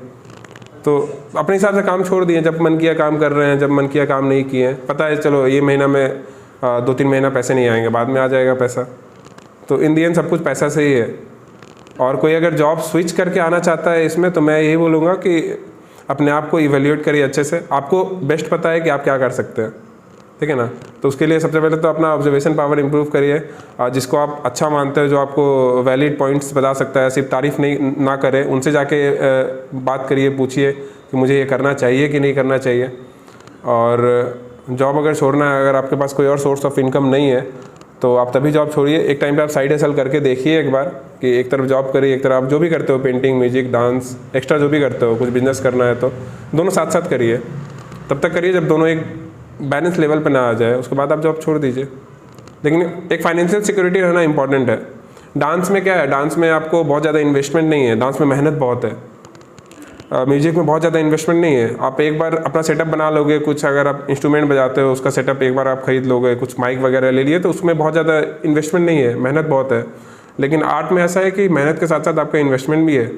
तो अपने हिसाब से काम छोड़ दिए, जब मन किया काम कर रहे हैं, जब मन किया काम नहीं किए। पता है चलो ये महीना में 2-3 महीना पैसे नहीं आएंगे, बाद में आ जाएगा पैसा। तो इन दी एंड सब कुछ पैसा से ही है। और कोई अगर जॉब स्विच करके आना चाहता है इसमें, तो मैं यही बोलूँगा कि अपने आप को इवेल्यूएट करिए अच्छे से। आपको बेस्ट पता है कि आप क्या कर सकते हैं, ठीक है ना। तो उसके लिए सबसे पहले तो अपना ऑब्जर्वेशन पावर इंप्रूव करिए। जिसको आप अच्छा मानते हो, जो आपको वैलिड पॉइंट्स बता सकता है, सिर्फ तारीफ़ नहीं ना करें, उनसे जाके बात करिए, पूछिए कि मुझे ये करना चाहिए कि नहीं करना चाहिए। और जॉब अगर छोड़ना है, अगर आपके पास कोई और सोर्स ऑफ इनकम नहीं है तो आप तभी जॉब छोड़िए। एक टाइम पे आप साइड हसल करके देखिए एक बार, कि एक तरफ जॉब करिए, एक तरफ आप जो भी करते हो, पेंटिंग, म्यूजिक, डांस, एक्स्ट्रा जो भी करते हो, कुछ बिजनेस करना है तो दोनों साथ साथ करिए। तब तक करिए जब दोनों एक बैलेंस लेवल पे ना आ जाए, उसके बाद आप जॉब छोड़ दीजिए। लेकिन एक फाइनेंशियल सिक्योरिटी रहना इंपॉर्टेंट है। डांस में क्या है, डांस में आपको बहुत ज़्यादा इन्वेस्टमेंट नहीं है, डांस में मेहनत बहुत है। म्यूजिक में बहुत ज़्यादा इन्वेस्टमेंट नहीं है। आप एक बार अपना सेटअप बना लोगे, कुछ अगर आप इंस्ट्रूमेंट बजाते हो उसका सेटअप एक बार आप खरीद लोगे, कुछ माइक वगैरह ले लिए, तो उसमें बहुत ज़्यादा इन्वेस्टमेंट नहीं है, मेहनत बहुत है। लेकिन आर्ट में ऐसा है कि मेहनत के साथ साथ आपका इन्वेस्टमेंट भी है।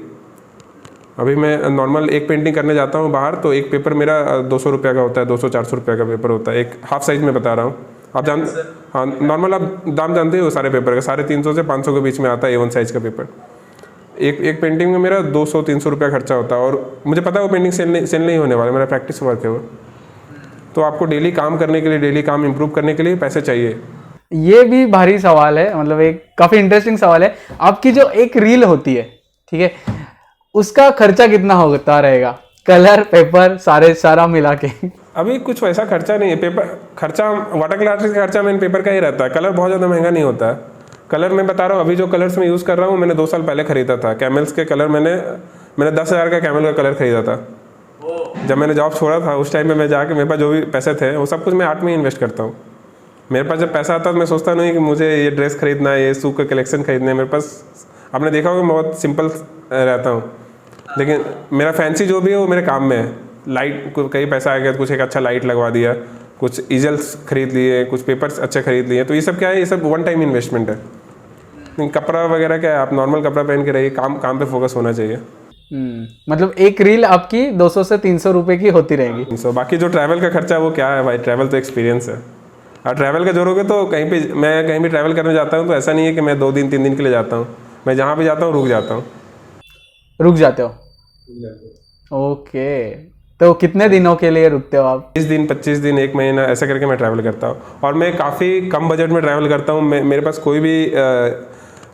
अभी मैं नॉर्मल एक पेंटिंग करने जाता हूँ बाहर, तो एक पेपर मेरा 200 रुपये का होता है, 200-400 रुपये का पेपर होता है। एक हाफ साइज में बता रहा हूँ, आप हाँ नॉर्मल आप दाम जानते हो सारे पेपर का, 350 से 500 के बीच में आता है A1 साइज़ का पेपर। एक पेंटिंग में मेरा 200-300 रुपया खर्चा होता है, और मुझे पता है वो पेंटिंग सेल नहीं होने वाला, मेरा प्रैक्टिस वर्क है वो। तो आपको डेली काम करने के लिए, डेली काम इम्प्रूव करने के लिए पैसे चाहिए। ये भी भारी सवाल है, मतलब एक काफी इंटरेस्टिंग सवाल है। आपकी जो एक रील होती है, ठीक है, उसका खर्चा कितना होता रहेगा? कलर, पेपर, सारा मिला के। अभी कुछ वैसा खर्चा नहीं है। पेपर खर्चा, वाटर कलर आर्टिस्ट का खर्चा मेन पेपर का ही रहता है। कलर बहुत ज़्यादा महंगा नहीं होता है। कलर मैं बता रहा हूँ, अभी जो कलर्स मैं यूज़ कर रहा हूँ, मैंने 2 साल पहले खरीदा था। कैमल्स के कलर मैंने 10,000 का कैमल का कलर खरीदा था। जब मैंने जॉब छोड़ा था उस टाइम पे मैं जाके, मेरे पास जो भी पैसे थे वो सब कुछ मैं आर्ट में इन्वेस्ट करता हूँ। मेरे पास जब पैसा आता है तो मैं सोचता नहीं कि मुझे ये ड्रेस खरीदना है, ये सूट का कलेक्शन खरीदना है। मेरे पास, आपने देखा होगा, मैं बहुत सिंपल रहता हूँ, लेकिन मेरा फैंसी जो भी है वो मेरे काम में है। लाइट, कहीं पैसा आ गया तो कुछ एक अच्छा लाइट लगवा दिया, कुछ ईजल्स खरीद लिए, कुछ पेपर्स अच्छे खरीद लिए। तो ये सब क्या है, ये सब वन टाइम इन्वेस्टमेंट है। कपड़ा वगैरह क्या है, आप नॉर्मल कपड़ा पहन के रहिए, काम पे फोकस होना चाहिए। मतलब एक रील आपकी 200 से 300 रुपए की होती रहेगी। सो बाकी जो ट्रैवल का खर्चा है वो क्या है भाई, ट्रैवल तो एक्सपीरियंस है। और ट्रैवल का जोड़ोगे तो मैं कहीं भी ट्रैवल करने जाता हूँ तो ऐसा नहीं है कि मैं 2 दिन 3 दिन के लिए जाता हूँ। मैं जहाँ भी जाता हूँ रुक जाता हूँ। रुक जाते हो? ओके, तो कितने दिनों के लिए रुकते हो आप? 20 दिन, 25 दिन, 1 महीना, ऐसा करके मैं ट्रैवल करता हूँ। और मैं काफ़ी कम बजट में ट्रैवल करता हूँ। मेरे पास कोई भी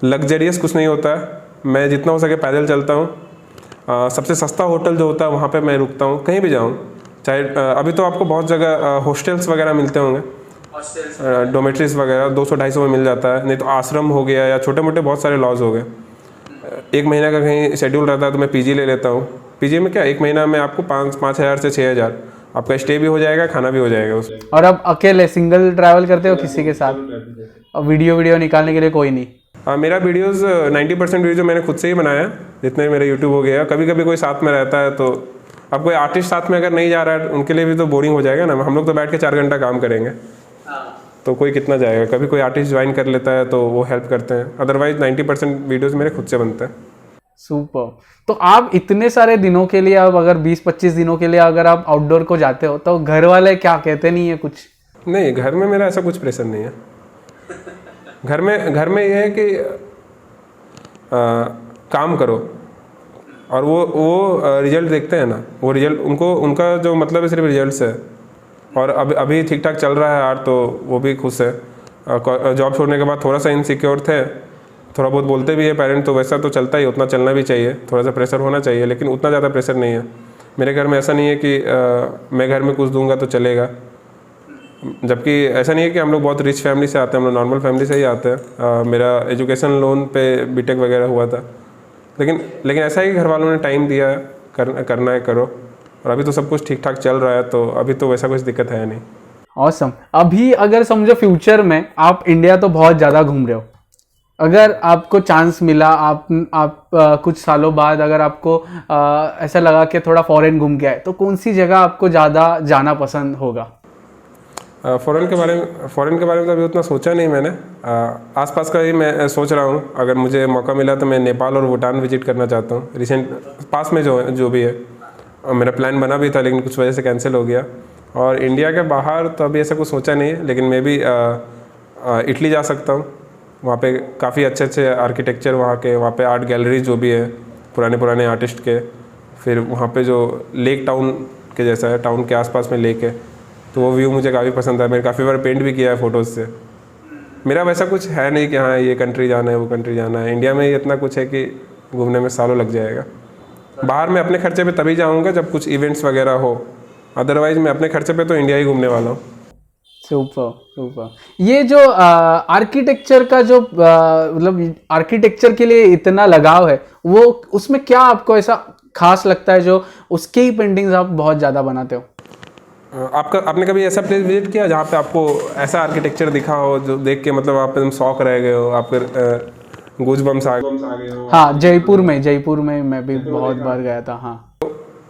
लग्जरियस कुछ नहीं होता है। मैं जितना हो सके पैदल चलता हूँ। सबसे सस्ता होटल जो होता है वहाँ पे मैं रुकता हूँ, कहीं भी जाऊँ। चाहे अभी तो आपको बहुत जगह हॉस्टल्स वगैरह मिलते होंगे, डोमेट्रीज वगैरह 200-250 में मिल जाता है। नहीं तो आश्रम हो गया, या छोटे मोटे बहुत सारे लॉज हो गए। 1 महीना का कहीं शेड्यूल रहता है तो मैं पीजी ले लेता हूँ। पीजी में क्या, 1 महीना में आपको 5,000 से 6,000 आपका स्टे भी हो जाएगा, खाना भी हो जाएगा उसमें। और अब अकेले सिंगल ट्रैवल करते हो किसी के साथ? और वीडियो निकालने के लिए कोई नहीं? मेरा वीडियोस 90% वीडियो मैंने खुद से ही बनाया, जितने मेरे यूट्यूब हो गया। कभी कभी कोई साथ में रहता है, तो अब कोई आर्टिस्ट साथ में अगर नहीं जा रहा है उनके लिए भी तो बोरिंग हो जाएगा ना। हम लोग तो बैठ के 4 घंटा काम करेंगे, तो कोई कितना जाएगा। कभी कोई आर्टिस्ट ज्वाइन कर लेता है तो वो हेल्प करते हैं, अदरवाइज 90% वीडियोस मेरे खुद से बनते हैं। सुपर। तो आप इतने सारे दिनों के लिए, आप अगर 20-25 दिनों के लिए अगर आप आउटडोर को जाते हो तो घर वाले क्या कहते नहीं है कुछ? नहीं, घर में मेरा ऐसा कुछ प्रेशर नहीं है। घर में ये है कि काम करो और वो रिजल्ट देखते हैं ना। वो रिजल्ट उनका जो मतलब है सिर्फ रिजल्ट्स है। और अभी ठीक ठाक चल रहा है आर्ट, तो वो भी खुश है। जॉब छोड़ने के बाद थोड़ा सा इनसिक्योर थे, थोड़ा बहुत बोलते भी है पेरेंट, तो वैसा तो चलता ही, उतना चलना भी चाहिए, थोड़ा सा प्रेशर होना चाहिए, लेकिन उतना ज़्यादा प्रेशर नहीं है। मेरे घर में ऐसा नहीं है कि मैं घर में कुछ दूंगा तो चलेगा। जबकि ऐसा नहीं है कि हम लोग बहुत रिच फैमिली से आते हैं, हम लोग नॉर्मल फैमिली से ही आते हैं। मेरा एजुकेशन लोन पे बीटेक वगैरह हुआ था, लेकिन ऐसा है कि घर वालों ने टाइम दिया, करना है करो। और अभी तो सब कुछ ठीक ठाक चल रहा है, तो अभी तो वैसा कुछ दिक्कत है नहीं। ऑसम। अभी अगर समझो फ्यूचर में आप इंडिया तो बहुत ज़्यादा घूम रहे हो, अगर आपको चांस मिला, आप कुछ सालों बाद अगर आपको ऐसा लगा कि थोड़ा फॉरेन घूम के आए, तो कौन सी जगह आपको ज़्यादा जाना पसंद होगा? फ़ॉरेन के बारे में तो अभी उतना सोचा नहीं मैंने। आसपास का ही मैं सोच रहा हूँ। अगर मुझे मौका मिला तो मैं नेपाल और भूटान विजिट करना चाहता हूँ। रिसेंट पास में जो भी है, मेरा प्लान बना भी था लेकिन कुछ वजह से कैंसिल हो गया। और इंडिया के बाहर तो अभी ऐसा कुछ सोचा नहीं है, लेकिन मैं भी इटली जा सकता हूँ। वहाँ पे काफ़ी अच्छे आर्किटेक्चर, वहाँ पे आर्ट गैलरीज जो भी है पुराने आर्टिस्ट के। फिर वहाँ पे जो लेक टाउन के जैसा है, टाउन के आसपास में लेक है, तो वो व्यू मुझे काफ़ी पसंद है। मैंने काफ़ी बार पेंट भी किया है फ़ोटोज़ से। मेरा वैसा कुछ है नहीं कि हाँ ये कंट्री जाना है, वो कंट्री जाना है। इंडिया में ही इतना कुछ है कि घूमने में सालों लग जाएगा। बाहर मैं अपने खर्चे पे तभी जाऊँगा जब कुछ इवेंट्स वगैरह हो, अदरवाइज़ मैं अपने खर्चे पे तो इंडिया ही घूमने वाला हूँ। सुपर। ये जो आर्किटेक्चर का जो मतलब आर्किटेक्चर के लिए इतना लगाव है, वो उसमें क्या आपको ऐसा खास लगता है जो उसके ही पेंटिंग्स आप बहुत ज़्यादा बनाते हो? आपने कभी ऐसा प्लेस विजिट किया जहाँ पे आपको ऐसा आर्किटेक्चर दिखा हो जो देख के मतलब आप एकदम शौक रह गए हो, आपके गूज़बम्स आ गए हो? हाँ, जयपुर में मैं भी बहुत बार गया था। हाँ,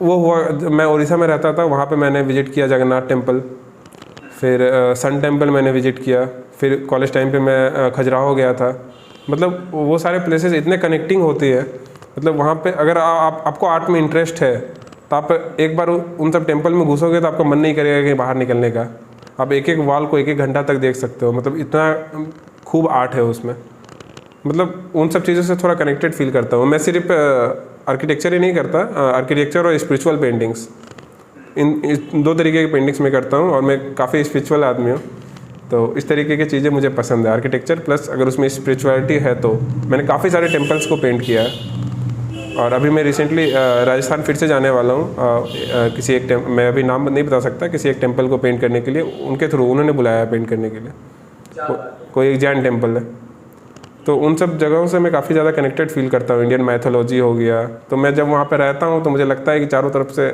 वो हुआ, मैं उड़ीसा में रहता था, वहाँ पे मैंने विजिट किया जगन्नाथ टेम्पल, फिर सन टेम्पल मैंने विजिट किया, फिर कॉलेज टाइम पे मैं खजुराहो गया था। मतलब वो सारे प्लेसेस इतने कनेक्टिंग होती है। मतलब वहाँ पे अगर आपको आर्ट में इंटरेस्ट है तो आप एक बार उन सब टेम्पल में घुसोगे तो आपका मन नहीं करेगा कि बाहर निकलने का। आप एक वॉल को 1 घंटा तक देख सकते हो। मतलब इतना खूब आर्ट है उसमें। मतलब उन सब चीज़ों से थोड़ा कनेक्टेड फील करता हूँ। मैं सिर्फ आर्किटेक्चर ही नहीं करता, आर्किटेक्चर और स्पिरिचुअल पेंटिंग्स, इन दो तरीके की पेंटिंग्स मैं करता हूँ और मैं काफ़ी स्पिरिचुअल आदमी हूँ। तो इस तरीके की चीज़ें मुझे पसंद है, आर्किटेक्चर प्लस अगर उसमें स्पिरिचुअलिटी है। तो मैंने काफ़ी सारे टेम्पल्स को पेंट किया है और अभी मैं रिसेंटली राजस्थान फिर से जाने वाला हूँ किसी एक मैं अभी नाम नहीं बता सकता, किसी एक टेम्पल को पेंट करने के लिए, उनके थ्रू उन्होंने बुलाया है पेंट करने के लिए। कोई एक जैन टेम्पल है। तो उन सब जगहों से मैं काफ़ी ज़्यादा कनेक्टेड फील करता हूँ। इंडियन मैथोलॉजी हो गया, तो मैं जब वहाँ पे रहता हूँ तो मुझे लगता है कि चारों तरफ से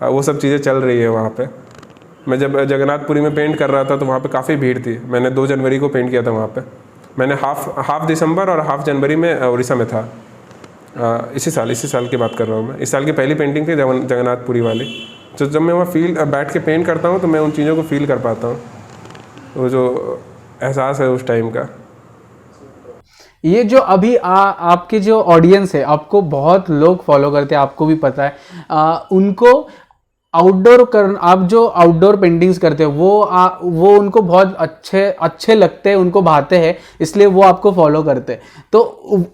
वो सब चीज़ें चल रही है वहाँ पे। मैं जब जगन्नाथपुरी में पेंट कर रहा था तो वहाँ पे काफ़ी भीड़ थी। मैंने 2 जनवरी को पेंट किया था वहाँ पे। मैंने हाफ दिसंबर और हाफ जनवरी में उड़ीसा में था। इसी साल की बात कर रहा हूँ मैं। इस साल की पहली पेंटिंग थी जगन्नाथपुरी वाली। तो जब मैं वहाँ बैठ के पेंट करता हूँ तो मैं उन चीज़ों को फील कर पाता हूँ, वो जो एहसास है उस टाइम का। ये जो अभी आपके जो ऑडियंस है, आपको बहुत लोग फॉलो करते हैं, आपको भी पता है, उनको आप जो आउटडोर पेंटिंग्स करते हो वो उनको बहुत अच्छे लगते हैं, उनको भाते हैं, इसलिए वो आपको फॉलो करते हैं। तो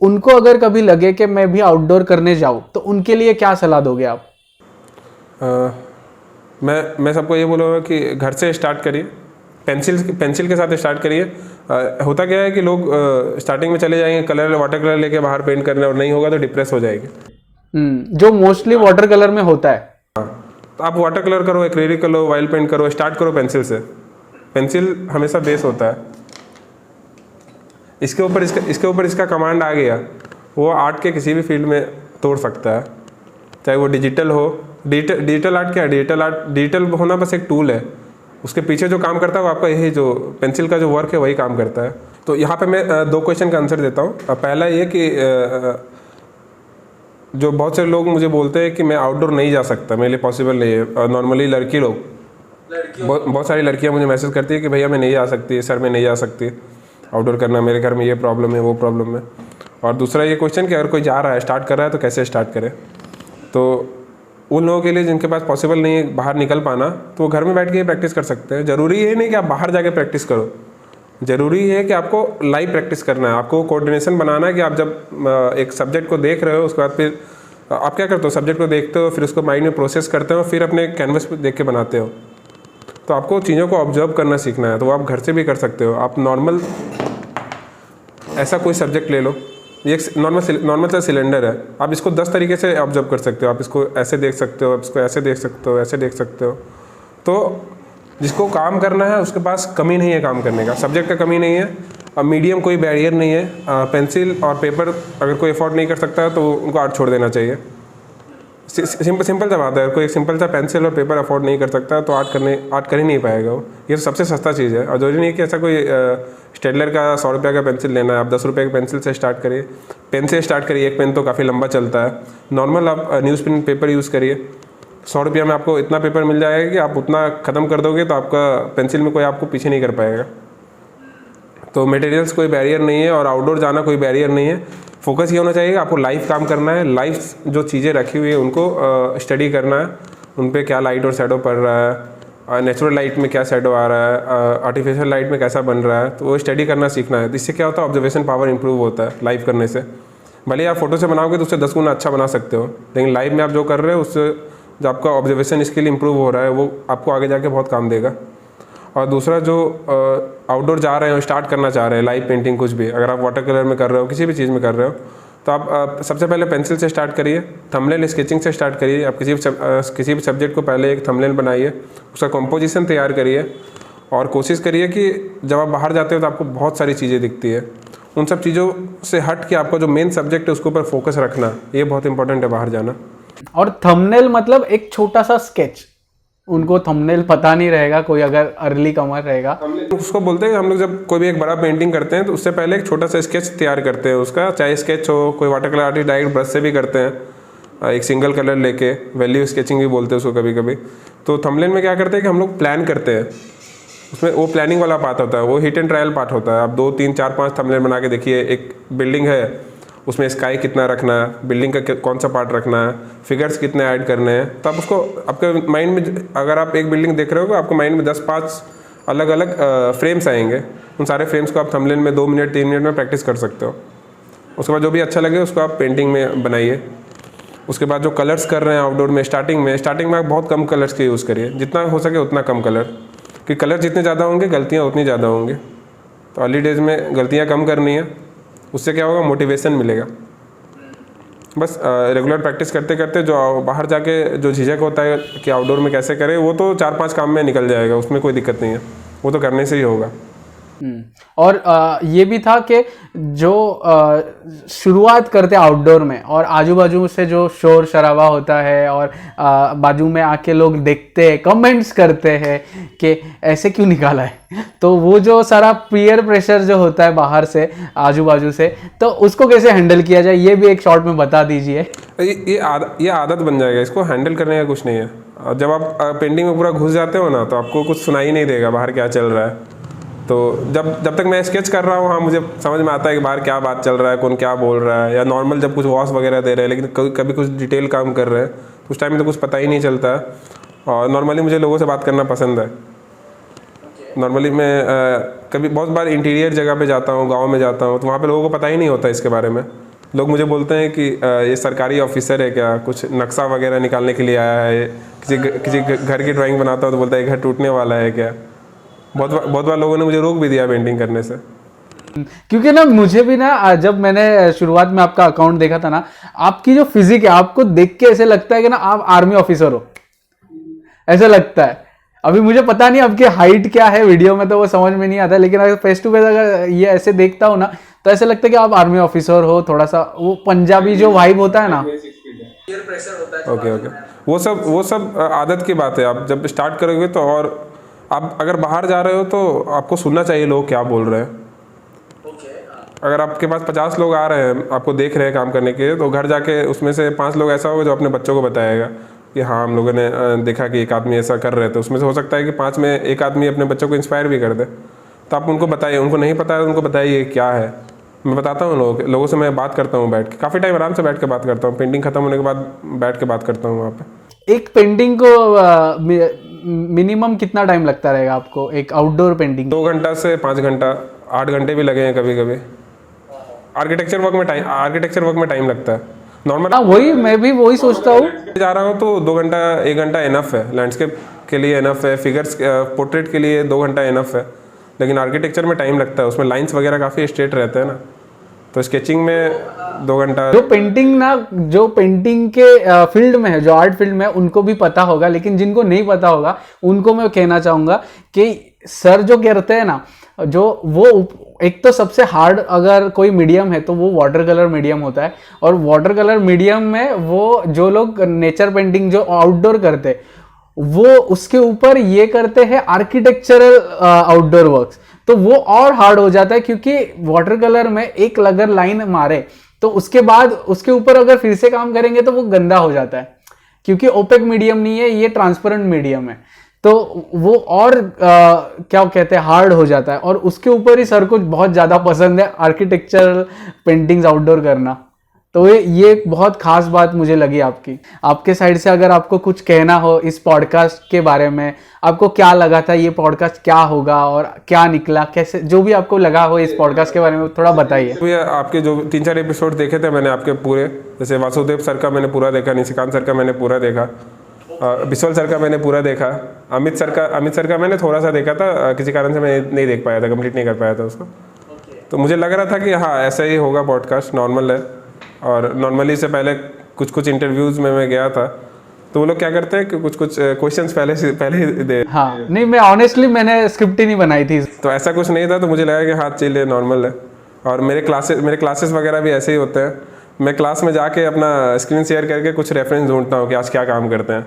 उनको अगर कभी लगे कि मैं भी आउटडोर करने जाऊँ तो उनके लिए क्या सलाह दोगे आप? मैं सबको ये बोलूँगा कि घर से स्टार्ट करिए, पेंसिल के साथ स्टार्ट करिए। होता क्या है कि लोग स्टार्टिंग में चले जाएंगे वाटर कलर लेके बाहर पेंट करने, और नहीं होगा तो डिप्रेस हो जाएंगे, जो मोस्टली वाटर कलर में होता है। तो आप वाटर कलर करो, एक्रेलिक करो, ऑयल पेंट करो, स्टार्ट करो पेंसिल से। पेंसिल हमेशा बेस होता है। इसके ऊपर इसका कमांड आ गया, वो आर्ट के किसी भी फील्ड में तोड़ सकता है, चाहे वो डिजिटल हो। डिजिटल आर्ट क्या है? डिजिटल होना बस एक टूल है, उसके पीछे जो काम करता है वो आपका यही जो पेंसिल का जो वर्क है वही काम करता है। तो यहाँ पे मैं 2 क्वेश्चन का आंसर देता हूँ। पहला ये कि जो बहुत सारे लोग मुझे बोलते हैं कि मैं आउटडोर नहीं जा सकता, मेरे लिए पॉसिबल नहीं है। नॉर्मली लड़की लोग, बहुत सारी लड़कियाँ मुझे मैसेज करती है कि भैया मैं नहीं जा सकती, सर मैं नहीं जा सकती आउटडोर करना, मेरे घर में ये प्रॉब्लम है, वो प्रॉब्लम है। और दूसरा ये क्वेश्चन कि अगर कोई जा रहा है, स्टार्ट कर रहा है, तो कैसे स्टार्ट करे। तो उन लोगों के लिए जिनके पास पॉसिबल नहीं है बाहर निकल पाना, तो वो घर में बैठ के प्रैक्टिस कर सकते हैं। ज़रूरी ये नहीं कि आप बाहर जाके प्रैक्टिस करो, ज़रूरी है कि आपको लाइव प्रैक्टिस करना है। आपको कोऑर्डिनेशन बनाना है कि आप जब एक सब्जेक्ट को देख रहे हो, उसके बाद फिर आप क्या करते हो, सब्जेक्ट को देखते हो, फिर उसको माइंड में प्रोसेस करते हो, फिर अपने कैनवस पे देख के बनाते हो। तो आपको चीज़ों को ऑब्जर्व करना सीखना है। तो वो आप घर से भी कर सकते हो। आप नॉर्मल ऐसा कोई सब्जेक्ट ले लो, ये एक नॉर्मल सा सिलेंडर है, आप इसको 10 तरीके से ऑब्जर्व कर सकते हो। आप इसको ऐसे देख सकते हो, आप इसको ऐसे देख सकते हो, ऐसे देख सकते हो। तो जिसको काम करना है उसके पास कमी नहीं है काम करने का, सब्जेक्ट का कमी नहीं है, अब मीडियम कोई बैरियर नहीं है। पेंसिल और पेपर अगर कोई अफोर्ड नहीं कर सकता है तो उनको आर्ट छोड़ देना चाहिए। सिंपल सा बात है, कोई सिंपल सा पेंसिल और पेपर अफोर्ड नहीं कर सकता तो आर्ट कर ही नहीं पाएगा वो। ये तो सबसे सस्ता चीज़ है। और जरूरी नहीं कि ऐसा कोई स्टेडलर का 100 रुपये का पेंसिल लेना है, आप 10 रुपये के पेंसिल से स्टार्ट करिए। पेन से स्टार्ट करिए, एक पेन तो काफ़ी लंबा चलता है। नॉर्मल आप न्यूज़ प्रिंट पेपर यूज़ करिए, 100 रुपये में आपको इतना पेपर मिल जाएगा कि आप उतना ख़त्म कर दोगे तो आपका पेंसिल में कोई आपको पीछे नहीं कर पाएगा। तो मटेरियल्स कोई बैरियर नहीं है और आउटडोर जाना कोई बैरियर नहीं है। फोकस ये होना चाहिए कि आपको लाइव काम करना है, लाइव जो चीज़ें रखी हुई है उनको स्टडी करना है, उन पर क्या लाइट और शैडो पड़ रहा है, नेचुरल लाइट में क्या शैडो आ रहा है, आर्टिफिशियल लाइट में कैसा बन रहा है, तो वो स्टडी करना सीखना है। इससे क्या होता है, ऑब्जर्वेशन पावर इंप्रूव होता है लाइव करने से। भले आप फोटो से बनाओगे तो उससे 10 गुना अच्छा बना सकते हो, लेकिन लाइव में आप जो कर रहे हो उससे जो आपका ऑब्जर्वेशन स्किल इंप्रूव हो रहा है वो आपको आगे जाके बहुत काम देगा। और दूसरा जो आउटडोर जा रहे हो, स्टार्ट करना चाह रहे हैं लाइव पेंटिंग, कुछ भी अगर आप वाटर कलर में कर रहे हो, किसी भी चीज़ में कर रहे हो, तो आप सबसे पहले पेंसिल से स्टार्ट करिए, थंबनेल स्केचिंग से स्टार्ट करिए। आप किसी भी सब्जेक्ट को पहले एक थंबनेल बनाइए, उसका कंपोजिशन तैयार करिए और कोशिश करिए कि जब आप बाहर जाते हो तो आपको बहुत सारी चीज़ें दिखती है, उन सब चीज़ों से हट के आपका जो मेन सब्जेक्ट है उसके ऊपर फोकस रखना, ये बहुत इंपॉर्टेंट है बाहर जाना। और थंबनेल मतलब एक छोटा सा स्केच, उनको थंबनेल पता नहीं रहेगा, कोई अगर अर्ली कमर रहेगा उसको बोलते हैं। हम लोग जब कोई भी एक बड़ा पेंटिंग करते हैं तो उससे पहले एक छोटा सा स्केच तैयार करते हैं उसका, चाहे स्केच हो, कोई water colour artist direct brush से भी करते हैं, एक सिंगल कलर लेके, वैल्यू स्केचिंग भी बोलते हैं उसको कभी कभी। तो थंबनेल में क्या करते हैं कि हम लोग प्लान करते हैं, उसमें वो प्लानिंग वाला पार्ट होता है, वो हिट एंड ट्रायल पार्ट होता है। आप 2, 3, 4, 5 थंबनेल बना के देखिए, एक बिल्डिंग है उसमें स्काई कितना रखना है, बिल्डिंग का कौन सा पार्ट रखना है, फिगर्स कितने ऐड करने हैं, तो आप उसको आपके माइंड में, अगर आप एक बिल्डिंग देख रहे हो आपको माइंड में 10-5 अलग अलग फ्रेम्स आएंगे, उन सारे फ्रेम्स को आप थंबनेल में 2 मिनट 3 मिनट में प्रैक्टिस कर सकते हो। उसके बाद जो भी अच्छा लगे उसको आप पेंटिंग में बनाइए। उसके बाद जो कलर्स कर रहे हैं आउटडोर में, स्टार्टिंग में आप बहुत कम कलर्स के यूज़ करिए, जितना हो सके उतना कम कलर, कि कलर जितने ज़्यादा होंगे गलतियाँ उतनी ज़्यादा होंगी। तो अर्ली डेज में गलतियाँ कम करनी है, उससे क्या होगा, मोटिवेशन मिलेगा। बस रेगुलर प्रैक्टिस करते करते जो बाहर जाके जो झिझक होता है कि आउटडोर में कैसे करें, वो तो 4-5 काम में निकल जाएगा, उसमें कोई दिक्कत नहीं है, वो तो करने से ही होगा। और ये भी था कि जो शुरुआत करते आउटडोर में और आजू बाजू से जो शोर शराबा होता है और बाजू में आके लोग देखते हैं, कमेंट्स करते हैं कि ऐसे क्यों निकाला है, तो वो जो सारा पीयर प्रेशर जो होता है बाहर से आजू बाजू से, तो उसको कैसे हैंडल किया जाए, ये भी एक शॉर्ट में बता दीजिए। ये आदत बन जाएगा, इसको हैंडल करने का कुछ नहीं है। और जब आप पेंटिंग में पूरा घुस जाते हो ना, तो आपको कुछ सुनाई नहीं देगा बाहर क्या चल रहा है। तो जब तक मैं स्केच कर रहा हूँ, हाँ मुझे समझ में आता है कि बाहर क्या बात चल रहा है, कौन क्या बोल रहा है, या नॉर्मल जब कुछ वॉश वगैरह दे रहे हैं, लेकिन कभी कुछ डिटेल काम कर रहे हैं, उस टाइम में तो कुछ पता ही नहीं चलता है। और नॉर्मली मुझे लोगों से बात करना पसंद है। नॉर्मली मैं कभी बहुत बार इंटीरियर जगह पे जाता हूँ, गाँव में जाता हूँ, तो वहाँ पर लोगों को पता ही नहीं होता इसके बारे में। लोग मुझे बोलते हैं कि ये सरकारी ऑफिसर है क्या, कुछ नक्शा वगैरह निकालने के लिए आया है, किसी घर की ड्राइंग बनाता हूँ तो बोलता है घर टूटने वाला है क्या। बहुत बार लोगों ने मुझे रोक भी दिया पेंटिंग करने से। क्योंकि ना मुझे भी ना, जब मैंने शुरुआत में आपका अकाउंट देखा था ना, आपकी जो फिजिक है, आपको देख के ऐसे लगता है कि ना आप आर्मी ऑफिसर हो, ऐसा लगता है। अभी मुझे पता नहीं आपकी हाइट क्या है, वीडियो में तो वो समझ में नहीं आता, लेकिन अगर फेस टू फेस अगर ये ऐसे देखता हूँ ना, तो ऐसे लगता है कि आप आर्मी ऑफिसर हो। थोड़ा सा वो पंजाबी जो वाइब होता है ना, ओके, वो सब आदत की बात है। आप जब स्टार्ट करोगे तो, और आप अगर बाहर जा रहे हो तो आपको सुनना चाहिए लोग क्या बोल रहे हैं। अगर आपके पास 50 लोग आ रहे हैं, आपको देख रहे हैं काम करने के, तो घर जाके उसमें से 5 लोग ऐसा होगा जो अपने बच्चों को बताएगा कि हाँ हम लोगों ने देखा कि एक आदमी ऐसा कर रहे थे। उसमें से हो सकता है कि 5 में एक आदमी अपने बच्चों को इंस्पायर भी कर दे। तो आप उनको बताइए, उनको नहीं पता है उनको बताइए क्या है। मैं बताता हूँ लोगों से, मैं बात करता हूँ बैठ के, काफ़ी टाइम आराम से बैठ के बात करता हूँ। पेंटिंग खत्म होने के बाद बैठ के बात करता हूँ वहाँ पे। एक पेंटिंग को मिनिमम कितना टाइम लगता रहेगा आपको, एक आउटडोर पेंटिंग? 2 घंटा से 5 घंटा, 8 घंटे भी लगे हैं कभी कभी। आर्किटेक्चर वर्क में टाइम लगता है नॉर्मल। वही मैं भी वही सोचता हूँ। जा रहा हूँ तो 2 घंटा 1 घंटा इनफ है, लैंडस्केप के लिए इनफ है, फिगर्स पोर्ट्रेट के लिए 2 घंटा इनफ है। लेकिन आर्किटेक्चर में टाइम लगता है, उसमें लाइंस वगैरह काफ़ी स्ट्रेट रहते हैं ना, तो स्केचिंग में 2 घंटा। जो पेंटिंग के फील्ड में है, जो आर्ट फील्ड में है, उनको भी पता होगा, लेकिन जिनको नहीं पता होगा उनको मैं कहना चाहूँगा कि सर जो कहते हैं ना, जो वो एक तो सबसे हार्ड अगर कोई मीडियम है तो वो वाटर कलर मीडियम होता है। और वाटर कलर मीडियम में वो जो लोग नेचर पेंटिंग जो आउटडोर करते हैं, वो उसके ऊपर ये करते हैं आर्किटेक्चरल आउटडोर वर्क्स, तो वो और हार्ड हो जाता है। क्योंकि वाटर कलर में एक अगर लाइन मारे तो उसके बाद उसके ऊपर अगर फिर से काम करेंगे तो वो गंदा हो जाता है, क्योंकि ओपेक मीडियम नहीं है, ये ट्रांसपेरेंट मीडियम है, तो वो और क्या कहते हैं हार्ड हो जाता है। और उसके ऊपर ही सर को बहुत ज़्यादा पसंद है आर्किटेक्चरल पेंटिंग्स आउटडोर करना। तो ये एक बहुत खास बात मुझे लगी आपके साइड से। अगर आपको कुछ कहना हो इस पॉडकास्ट के बारे में, आपको क्या लगा था ये पॉडकास्ट क्या होगा और क्या निकला, कैसे जो भी आपको लगा हो इस पॉडकास्ट के बारे में थोड़ा बताइए। भैया आपके जो 3-4 एपिसोड देखे थे मैंने आपके पूरे, जैसे वासुदेव सर का मैंने पूरा देखा, निशिकांत सर का मैंने पूरा देखा, बिस्वल सर का मैंने पूरा देखा, अमित सर का मैंने थोड़ा सा देखा था, किसी कारण से मैं नहीं देख पाया था, कंप्लीट नहीं कर पाया था उसको। तो मुझे लग रहा था कि हाँ ऐसा ही होगा पॉडकास्ट, नॉर्मल है। और नॉर्मली से पहले कुछ इंटरव्यूज़ में मैं गया था, तो वो लोग क्या करते हैं कि कुछ क्वेश्चंस पहले ही दे। हाँ नहीं, मैं ऑनेस्टली मैंने स्क्रिप्ट ही नहीं बनाई थी, तो ऐसा कुछ नहीं था, तो मुझे लगा कि हाँ चलिए नॉर्मल है। और मेरे क्लासेस वगैरह भी ऐसे ही होते हैं। मैं क्लास में जाके अपना स्क्रीन शेयर करके कुछ रेफरेंस ढूंढता हूँ कि आज क्या काम करते हैं।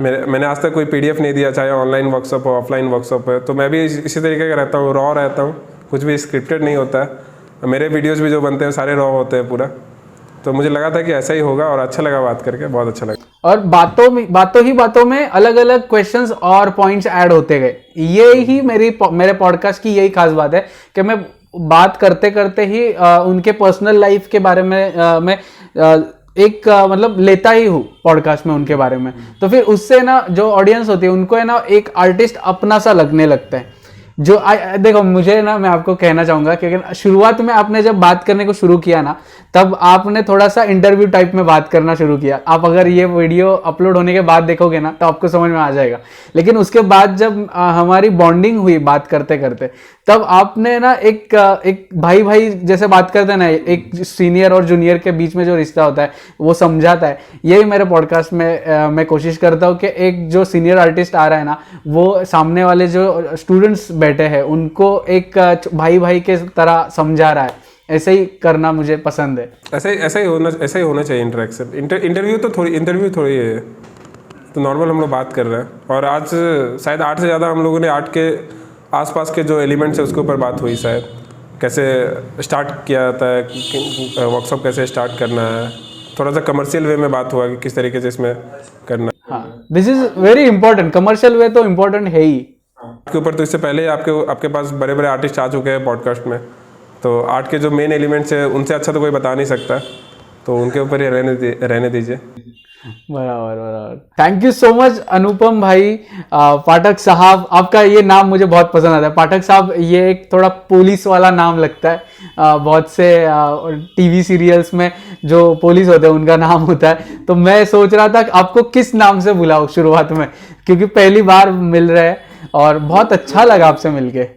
मैंने आज तक कोई PDF नहीं दिया, चाहे ऑनलाइन वर्कशॉप हो ऑफलाइन वर्कशॉप है, तो मैं भी इसी तरीके का रहता हूँ, रॉ रहता हूँ, कुछ भी स्क्रिप्टेड नहीं होता है। मेरे वीडियोज़ भी जो बनते हैं सारे रॉ होते हैं पूरा। तो मुझे लगा था कि ऐसा ही होगा और अच्छा लगा बात करके, बहुत अच्छा लगा। और बातों में अलग अलग क्वेश्चंस और पॉइंट्स ऐड होते गए। ये ही मेरे पॉडकास्ट की यही खास बात है कि मैं बात करते करते ही उनके पर्सनल लाइफ के बारे में मैं एक मतलब लेता ही हूँ पॉडकास्ट में उनके बारे में। तो फिर उससे ना जो ऑडियंस होती है उनको है ना एक आर्टिस्ट अपना सा लगने लगता है। देखो मुझे ना, मैं आपको कहना चाहूंगा कि शुरुआत में आपने जब बात करने को शुरू किया ना, तब आपने थोड़ा सा इंटरव्यू टाइप में बात करना शुरू किया। आप अगर ये वीडियो अपलोड होने के बाद देखोगे ना, तो आपको समझ में आ जाएगा। लेकिन उसके बाद जब हमारी बॉन्डिंग हुई बात करते करते, तब आपने ना एक भाई भाई जैसे बात करते हैं ना, एक सीनियर और जूनियर के बीच में जो रिश्ता होता है वो समझाता है। यही मेरे पॉडकास्ट में मैं कोशिश करता हूँ कि एक जो सीनियर आर्टिस्ट आ रहा है ना, वो सामने वाले जो स्टूडेंट्स बैठे हैं उनको एक भाई भाई के तरह समझा रहा है। ऐसे ही करना मुझे पसंद है। ऐसा ही होना चाहिए इंटरेक्शन। इंटरव्यू थोड़ी है, तो नॉर्मल हम लोग बात कर रहे हैं। और आज शायद 8 से ज़्यादा हम लोगों ने आर्ट के आसपास के जो एलिमेंट्स है उसके ऊपर बात हुई। शायद कैसे स्टार्ट किया जाता है, वर्कशॉप कैसे स्टार्ट करना है, थोड़ा सा कमर्शियल वे में बात हुआ कि किस तरीके से इसमें करना है। हाँ, this is very important. Commercial way तो इम्पोर्टेंट है ही के ऊपर। तो इससे पहले आपके पास बड़े बड़े आर्टिस्ट आ चुके हैं पॉडकास्ट में, तो आर्ट के जो मेन एलिमेंट्स है उनसे अच्छा तो कोई बता नहीं सकता, तो उनके ऊपर ही रहने दीजिए। बराबर। थैंक यू सो मच अनुपम भाई। पाठक साहब, आपका ये नाम मुझे बहुत पसंद आता है। पाठक साहब ये एक थोड़ा पुलिस वाला नाम लगता है। बहुत से टीवी सीरियल्स में जो पुलिस होते हैं उनका नाम होता है। तो मैं सोच रहा था कि आपको किस नाम से बुलाऊं शुरुआत में, क्योंकि पहली बार मिल रहे हैं और बहुत अच्छा लगा आपसे मिलके।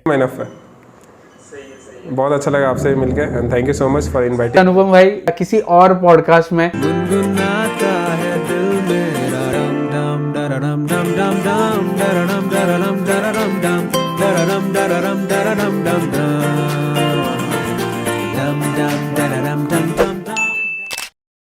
बहुत अच्छा लगा आपसे मिलके, and thank you so much for inviting. Anupam भाई किसी और पॉडकास्ट में गुनगुनाता है दिल मेरा रम डम डरडम डम डम डम डरडम डरडम डरडम डम डरडम डरडम डरडम डम डम डम डम डरडम डम डम।